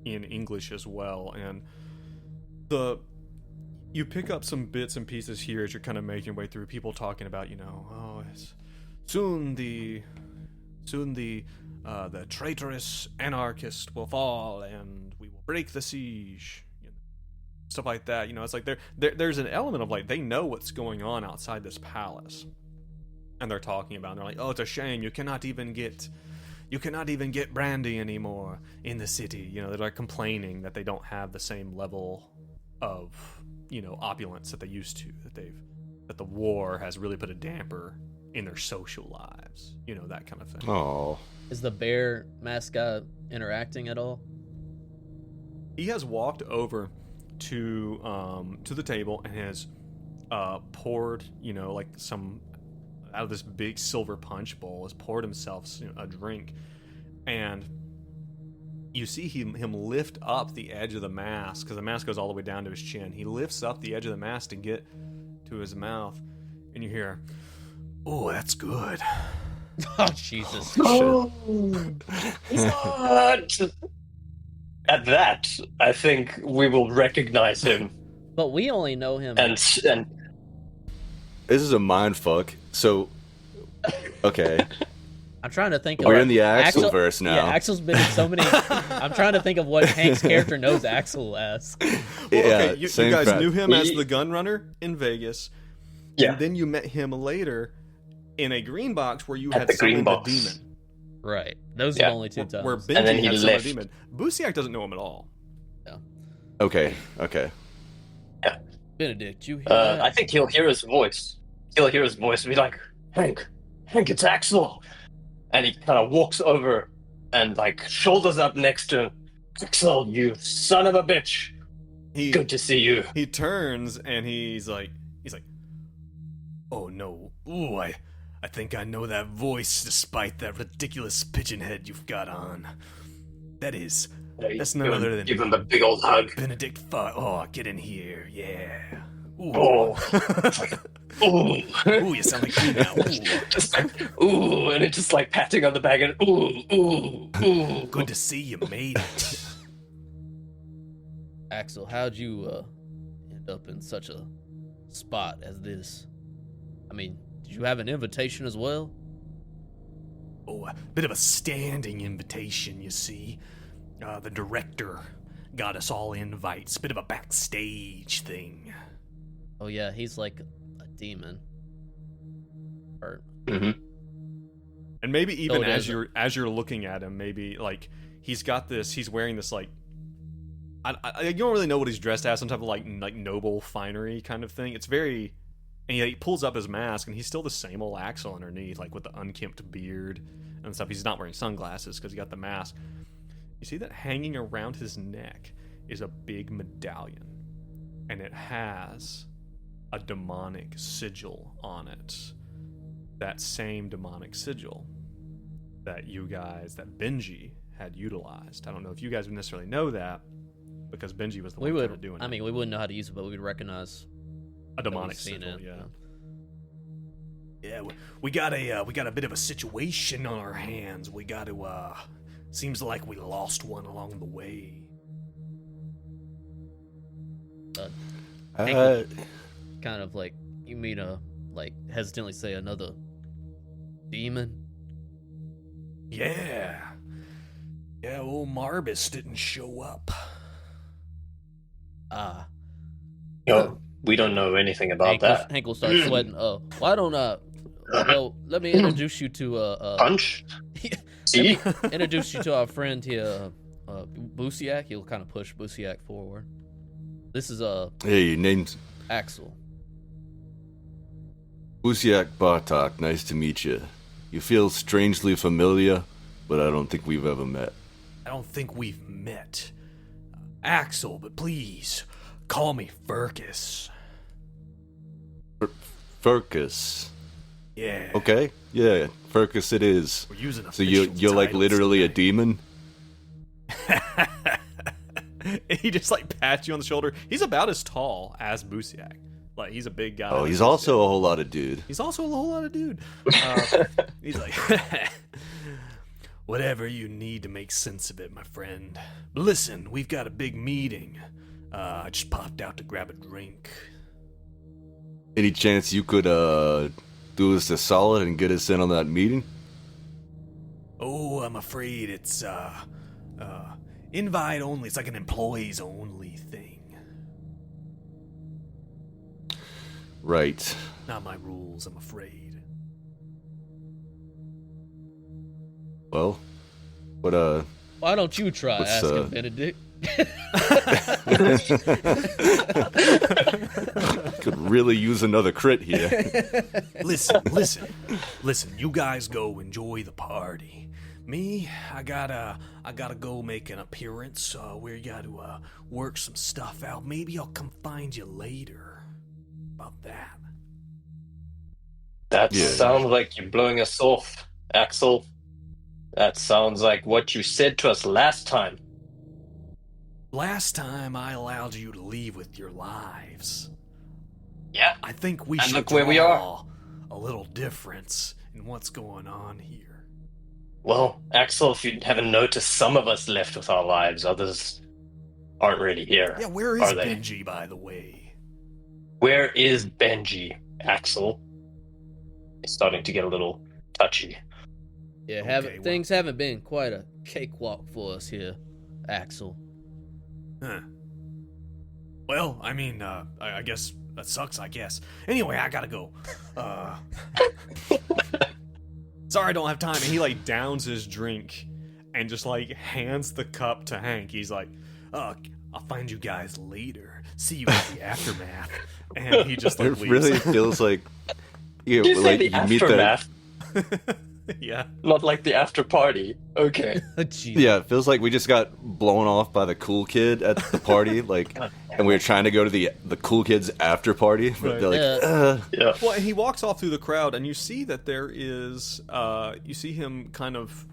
in English as well, and you pick up some bits and pieces here as you're kind of making your way through. People talking about, soon the traitorous anarchist will fall, and we will break the siege. Stuff like that. It's like there's an element of like they know what's going on outside this palace, and they're talking about it. They're like, oh, it's a shame you cannot even get brandy anymore in the city. They're like complaining that they don't have the same level of opulence that they used to, that the war has really put a damper in their social lives, that kind of thing. Oh, Is the bear mascot interacting at all? He has walked over to the table and has poured, like some out of this big silver punch bowl, has poured himself a drink, and you see him lift up the edge of the mask, because the mask goes all the way down to his chin. He lifts up the edge of the mask to get to his mouth, and you hear, "Oh, that's good." Oh, Jesus. Oh, what? At that, I think we will recognize him. But we only know him. And this is a mind fuck. So, okay, I'm trying to think of. we're in the Axel verse now. Yeah, Axel's been in so many. I'm trying to think of what Hank's character knows Axel as. Well, Yeah, okay, you same guys crap. knew him as the gun runner in Vegas. Yeah. And then you met him later in a green box where you At had the green summoned the box. demon. Right. Those are Yeah. the only two times. Where And then Benji he had summoned left. the demon. Busiak doesn't know him at all. Okay. Benedict, you hear that? I think he'll hear his voice. He'll hear his voice and be like, Hank, it's Axel. And he kind of walks over and like shoulders up next to him. Axel, you son of a bitch. Good to see you. He turns and he's like, "Oh no, ooh, I think I know that voice, despite that ridiculous pigeon head you've got on. That's none other than Give him a big old hug. Benedict. Oh, get in here, yeah. Ooh, Oh. Ooh. ooh, you sound like me now. Ooh, Just like, ooh, and it's just like patting on the back and ooh. good to see you made it." Axel, how'd you end up in such a spot as this? I mean, did you have an invitation as well? Oh, a bit of a standing invitation, you see. The director got us all invites. Bit of a backstage thing. Oh yeah, he's like a demon. Or Mm-hmm. And maybe even it as isn't. you're looking at him, maybe like he's wearing this like I don't really know what he's dressed as, some type of like noble finery kind of thing. It's very, and he pulls up his mask and he's still the same old Axel underneath, like with the unkempt beard and stuff. He's not wearing sunglasses because he got the mask. You see that hanging around his neck is a big medallion, and it has a demonic sigil on it. That same demonic sigil that Benji had utilized. I don't know if you guys would necessarily know that, because Benji was the one kind of doing I mean, we wouldn't know how to use it, but we would recognize a demonic we've seen sigil. it, Yeah. Yeah, we got a bit of a situation on our hands. We got to. Seems like we lost one along the way. kind of like, you mean like hesitantly say another demon? Yeah. Yeah, old Marbus didn't show up. Ah. No, we don't know anything about that. Hank will start sweating. Why don't well, let me introduce you to Punch? See? introduce you to our friend here, Busiak. He'll kind of push Busiak forward. This is Hey, your name's Axel. Busiak Bartok. Nice to meet you. You feel strangely familiar, but I don't think we've ever met. I don't think we've met. Axel, but please, call me Furcus. Furcus. Yeah. Okay, yeah, Furcus it is. We're using So you're like literally a demon? He just like pats you on the shoulder. He's about as tall as Busiak. Like he's a big guy. Oh, he's also a whole lot of dude. He's also a whole lot of dude. He's like, whatever you need to make sense of it, my friend. But listen, we've got a big meeting. I just popped out to grab a drink. Any chance you could do us a solid and get us in on that meeting? Oh, I'm afraid it's invite only. It's like an employees only thing. Right. Not my rules, I'm afraid. Well, what Why don't you try What's, asking Benedict? could really use another crit here. Listen. You guys go enjoy the party. Me, I gotta go make an appearance. We gotta work some stuff out. Maybe I'll come find you later. About that. That Yeah. sounds like you're blowing us off, Axel. That sounds like what you said to us last time. Last time I allowed you to leave with your lives. Yeah. I think we And should look where we are. draw a little difference in what's going on here. Well, Axel, if you haven't noticed, some of us left with our lives. Others aren't really here. Yeah, where is Are they? Benji, by the way? Where is Benji, Axel? It's starting to get a little touchy. Yeah, Okay, things haven't been quite a cakewalk for us here, Axel. Huh. Well, I mean, I guess that sucks, I guess. Anyway, I gotta go. Sorry I don't have time. And he, like, downs his drink and just, like, hands the cup to Hank. He's like, I'll find you guys later. See you at the aftermath. And he just, like, It leaves. really feels like Did you say like the you meet that. aftermath? Yeah. Not like the after party. Okay. Jeez. Yeah, it feels like we just got blown off by the cool kid at the party, like, and we were trying to go to the cool kids after party, but Right. they're like, Yeah. Yeah. Well, and he walks off through the crowd, and you see that there is, you see him kind of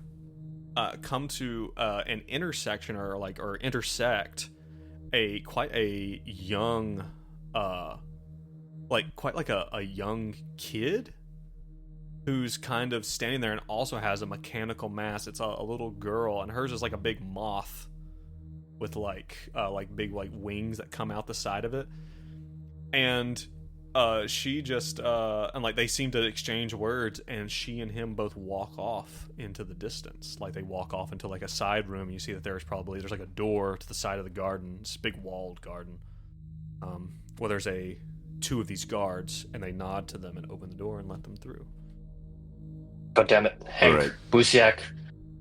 come to an intersection or intersect quite a young, quite like a young kid who's kind of standing there and also has a mechanical mask. It's a little girl, and hers is like a big moth with like big like wings that come out the side of it. And she just and like they seem to exchange words, and she and him both walk off into the distance. Like they walk off into like a side room. You see that there's like a door to the side of the garden. It's a big walled garden. Where there's two of these guards, and they nod to them and open the door and let them through. God damn it. Hank, Alright. Busiak,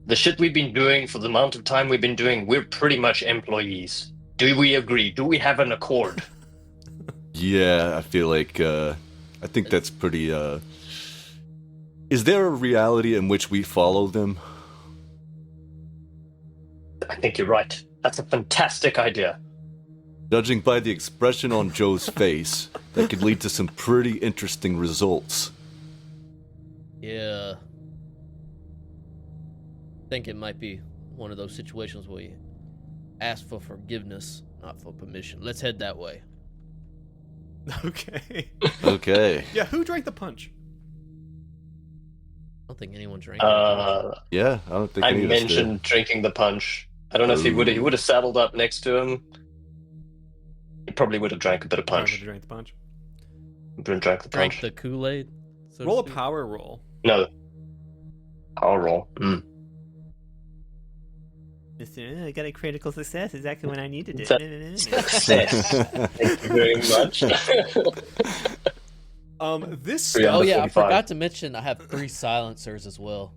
the shit we've been doing for the amount of time we've been doing, we're pretty much employees. Do we agree? Do we have an accord? yeah, I feel like, I think that's pretty, is there a reality in which we follow them? I think you're right. That's a fantastic idea. Judging by the expression on Joe's face, that could lead to some pretty interesting results. Yeah. I think it might be one of those situations where you ask for forgiveness, not for permission. Let's head that way. Okay. Okay. Yeah, who drank the punch? I don't think anyone drank. Yeah, I don't think I any of us did. mentioned drinking the punch. I don't know if he would have saddled up next to him. He probably would have drank a bit of punch. Who drank the punch? Drank the Drank punch. the Kool-Aid. So to Roll a speak. power roll. No. Power roll. Mm. I got a critical success exactly when I needed it. Success. Thank you very much. This Yeah, Oh yeah, I 45. forgot to mention I have 3 silencers as well.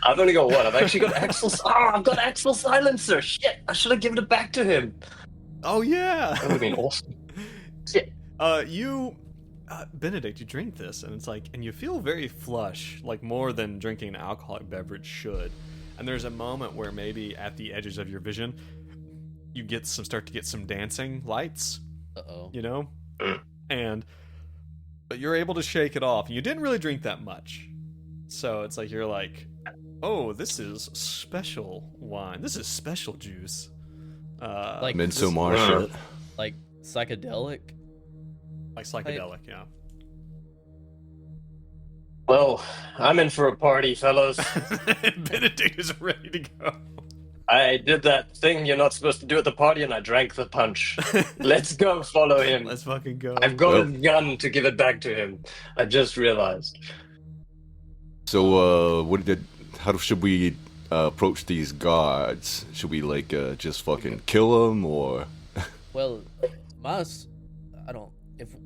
I've only got one. I've actually got Axel's. I've got Axel's silencer. Shit, I should have given it back to him. Oh yeah. That would have been awesome. Shit. Benedict, you drink this, and it's like, and you feel very flush, like more than drinking an alcoholic beverage should. And there's a moment where maybe at the edges of your vision, you start to get some dancing lights, Uh-oh. You know? But you're able to shake it off. You didn't really drink that much. So it's like you're like, oh, this is special wine. This is special juice. Like Midsommar shit. Like psychedelic? Like psychedelic, yeah. Well, I'm in for a party, fellows. Benedict is ready to go. I did that thing you're not supposed to do at the party, and I drank the punch. Let's go follow him. Let's fucking go. I've got his gun to give it back to him. I just realized. So, how should we approach these guards? Should we just fucking kill them, or? Well,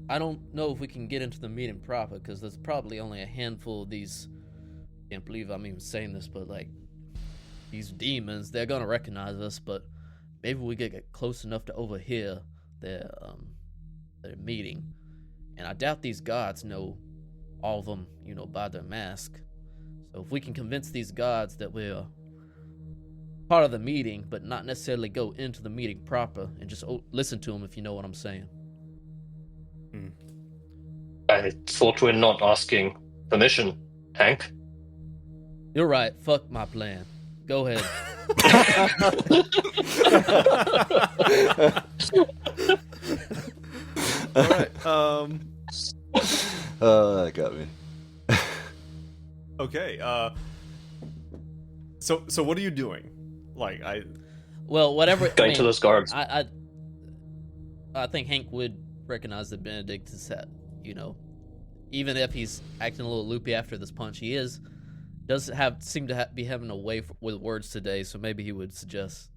I don't know if we can get into the meeting proper, because there's probably only a handful of these. Can't believe I'm even saying this, but like these demons, they're gonna recognize us. But maybe we could get close enough to overhear their meeting. And I doubt these guards know all of them, by their mask. So if we can convince these guards that we're part of the meeting, but not necessarily go into the meeting proper, and just listen to them, if you know what I'm saying. I thought we're not asking permission, Hank. You're right. Fuck my plan. Go ahead. All right. That got me. Okay. So what are you doing? Well, whatever. Going to those guards. I think Hank would recognize that Benedict is that, even if he's acting a little loopy after this punch, he seem to be having a way with words today. So maybe he would suggest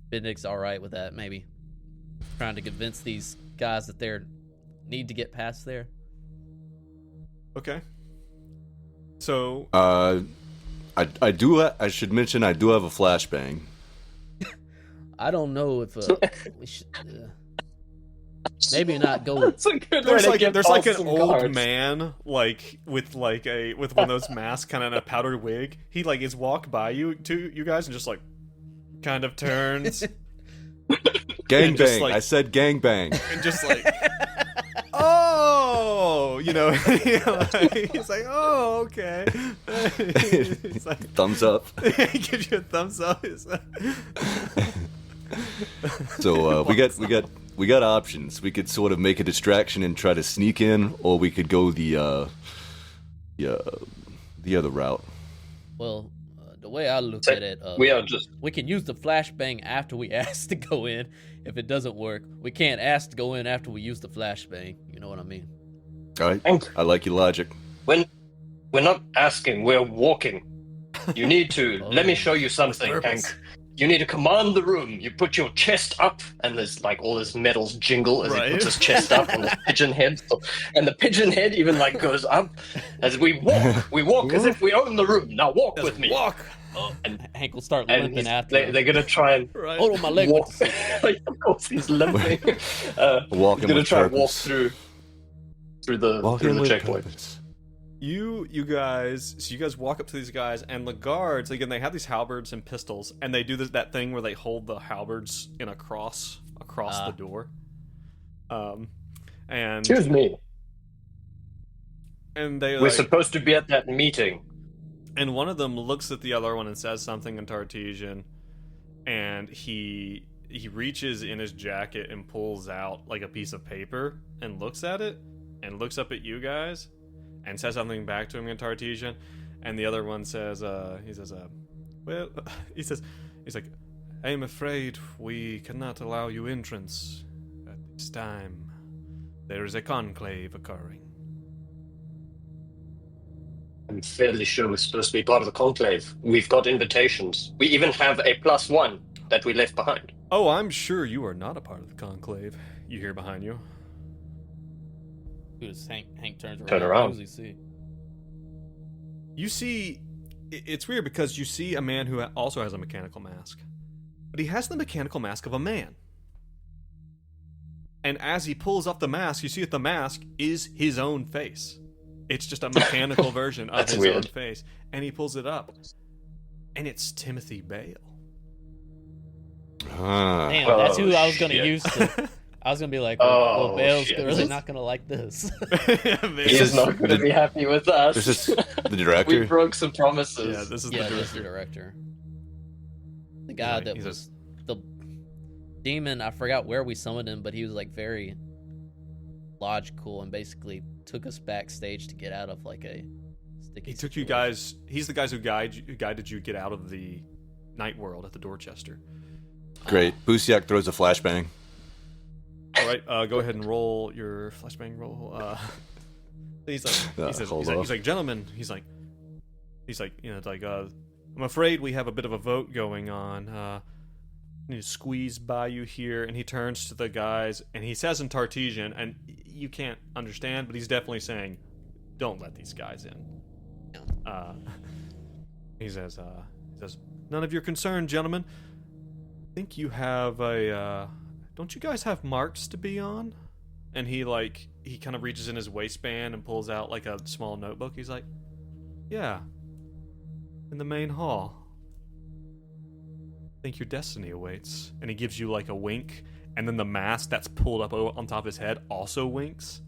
Benedict's all right with that. Maybe trying to convince these guys that they need to get past there. Okay. So I should mention I do have a flashbang. I don't know if we should. Maybe not go. That's a good there's way to there's get an some old guards. man with one of those masks, kind of in a powdered wig. He is walked by you guys and just kind of turns. Gangbang. I said gangbang. And just oh, he's like, oh, okay. He's like, Thumbs up. he gives you a thumbs up. So we got options. We could sort of make a distraction and try to sneak in, or we could go the other route. Well, the way I look at it, we can use the flashbang after we ask to go in. If it doesn't work, we can't ask to go in after we use the flashbang. You know what I mean? All right. Hank. I like your logic. When we're not asking, we're walking. You need to. Let me show you something, Hank. You need to command the room. You put your chest up, and there's all his metals jingle as he puts his chest up on the pigeon head. And the pigeon head even goes up as we walk. We walk as if we own the room. Now walk with me. Walk. And Hank will start limping after. They're gonna try and hold on, my leg. walk. Of course, he's limping. Walking he's gonna with try and walk purpose. through the checkpoint. Purpose. You guys walk up to these guys, and the guards, again, they have these halberds and pistols, and they do that thing where they hold the halberds in a cross across the door. And Excuse me. And we're supposed to be at that meeting. And one of them looks at the other one and says something in Tartesian, and he reaches in his jacket and pulls out a piece of paper and looks at it and looks up at you guys and says something back to him in Tartesian, and the other one says, he's like, I am afraid we cannot allow you entrance at this time. There is a conclave occurring. I'm fairly sure we're supposed to be part of the conclave. We've got invitations. We even have a +1 that we left behind. Oh, I'm sure you are not a part of the conclave. You hear behind you. Hank turns around. Turn around. What does he see? You see, it's weird because you see a man who also has a mechanical mask. But he has the mechanical mask of a man. And as he pulls off the mask, you see that the mask is his own face. It's just a mechanical version of his own face. And he pulls it up. And it's Timothy Bale. Damn, that's who I was going to use. I was gonna be like, Oh, well, Bale's shit. really not gonna like this. He is not going to be happy with us. This is the We director. broke some promises. Yeah, this is Yeah, the this is the director. director. The guy Right, that he was says- the demon. I forgot where we summoned him, but he was like very logical and basically took us backstage to get out of like a sticky. He took you situation. guys. He's the guys who guided you get out of the night world at the Dorchester. Great. Busiak throws a flashbang. All right, go ahead and roll your flashbang roll. He's like, hold off. he's like, gentlemen. He's like, you know, it's like, I'm afraid we have a bit of a vote going on. I need to squeeze by you here. And he turns to the guys and he says in Tartesian, and you can't understand, but he's definitely saying, don't let these guys in. He says, none of your concern, gentlemen. I think you have a, don't you guys have marks to be on? And he kind of reaches in his waistband and pulls out like a small notebook. He's like, yeah, in the main hall. I think your destiny awaits. And he gives you like a wink, and then the mask that's pulled up on top of his head also winks.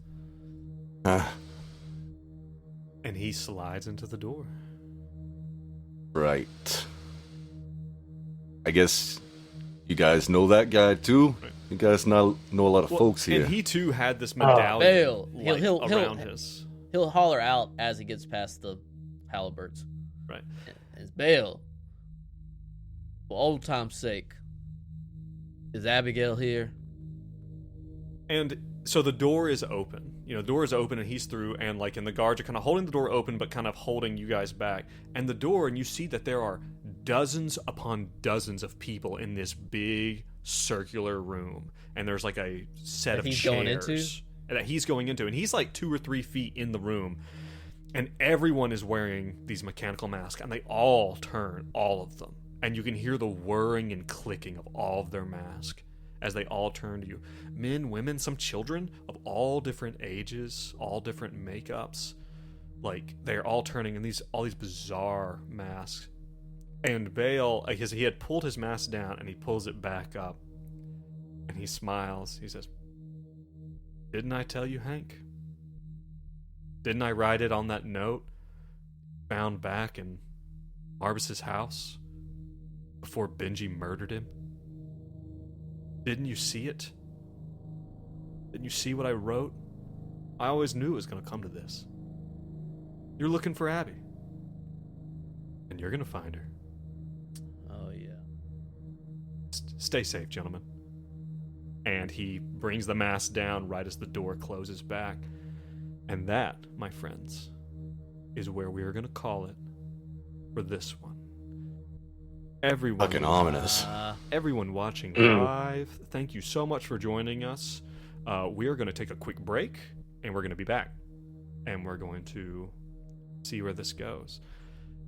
Ah, And he slides into the door. right. I guess you guys know that guy too. Right. You guys know a lot of folks here. And he too had this medallion Bale. like, He'll- around his. He'll holler out as he gets past the Halliburts. Right. It's Bale. For old time's sake, is Abigail here? And so the door is open. You know, the door is open and he's through, and like, and the guards are kind of holding the door open, but kind of holding you guys back. And the door, and you see that there are dozens upon dozens of people in this big circular room, and there's like a set That of he's chairs going into? that he's going into, and he's like 2 or 3 feet in the room, and everyone is wearing these mechanical masks, and they all turn, all of them, and you can hear the whirring and clicking of all of their masks as they all turn to you. Men, women, some children of all different ages, all different makeups. Like, they're all turning in all these bizarre masks. And Bale, he had pulled his mask down and he pulls it back up. And he smiles. He says, "Didn't I tell you, Hank? Didn't I write it on that note found back in Arbus's house before Benji murdered him? Didn't you see it? Didn't you see what I wrote? I always knew it was going to come to this. You're looking for Abby. And you're going to find her. Oh, yeah. Stay safe, gentlemen." And he brings the mask down right as the door closes back. And that, my friends, is where we are going to call it for this one. Everyone, Fucking ominous. everyone watching live, thank you so much for joining us. We are going to take a quick break, and we're going to be back. And we're going to see where this goes.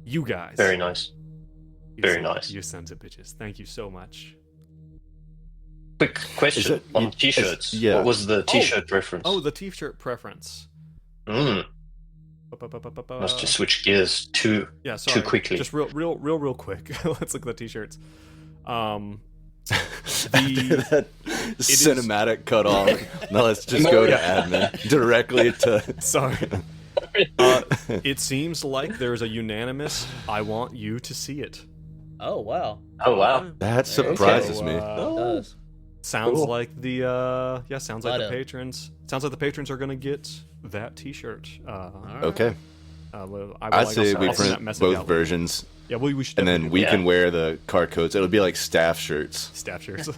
You guys. Very nice. you very son- nice. You sons of bitches. Thank you so much. Quick question it- on is- t-shirts. yeah. What was the t-shirt reference? Oh, the t-shirt preference. Mm, must just switch gears too. Yeah, sorry. quickly. Just real quick. Let's look at the t-shirts. That cinematic cut off. Now let's just go to admin directly to. Sorry. It seems like there's a unanimous "I want you to see it." Oh, wow. Oh wow. That surprises So, me. It does. Sounds Cool. like sounds like the Light up. patrons. Sounds like the patrons are gonna get that T-shirt. Alright. Okay, I'd say we I'll send that print message both out. versions, Yeah, we should. and then definitely we Yeah. can wear the car coats. It'll be like staff shirts. do staff shirts.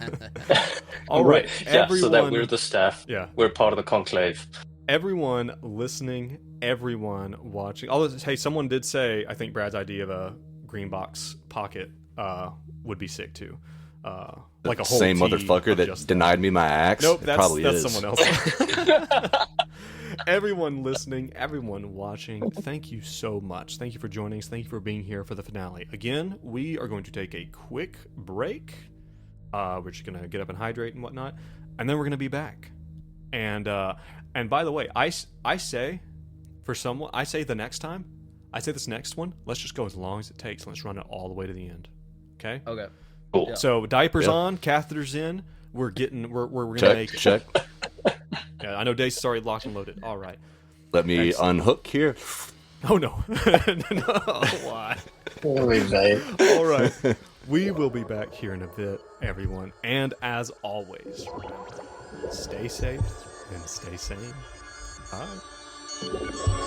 All right, Yeah, everyone. so that we're the staff. Yeah, We're part of the conclave. everyone listening, everyone watching. Although, hey, someone did say I think Brad's idea of a green box pocket would be sick too. Like a whole Same tee motherfucker of that just denied me my axe. Nope, It that's probably is. someone else. Everyone listening, everyone watching, thank you so much. Thank you for joining us. Thank you for being here for the finale. Again, we are going to take a quick break. We're just gonna get up and hydrate and whatnot, and then we're gonna be back. And by the way, I say for someone, I say the next time, I say this next one, let's just go as long as it takes. Let's run it all the way to the end. Okay. Okay. Cool. Yeah. So diapers Yeah. on, catheters in. We're gonna Check, make it. check. Yeah, I know Dace's already locked and loaded. All right. Let me Excellent. unhook here. Oh no. No. Why? All right. We will be back here in a bit, everyone. And as always, remember, stay safe and stay sane. Bye.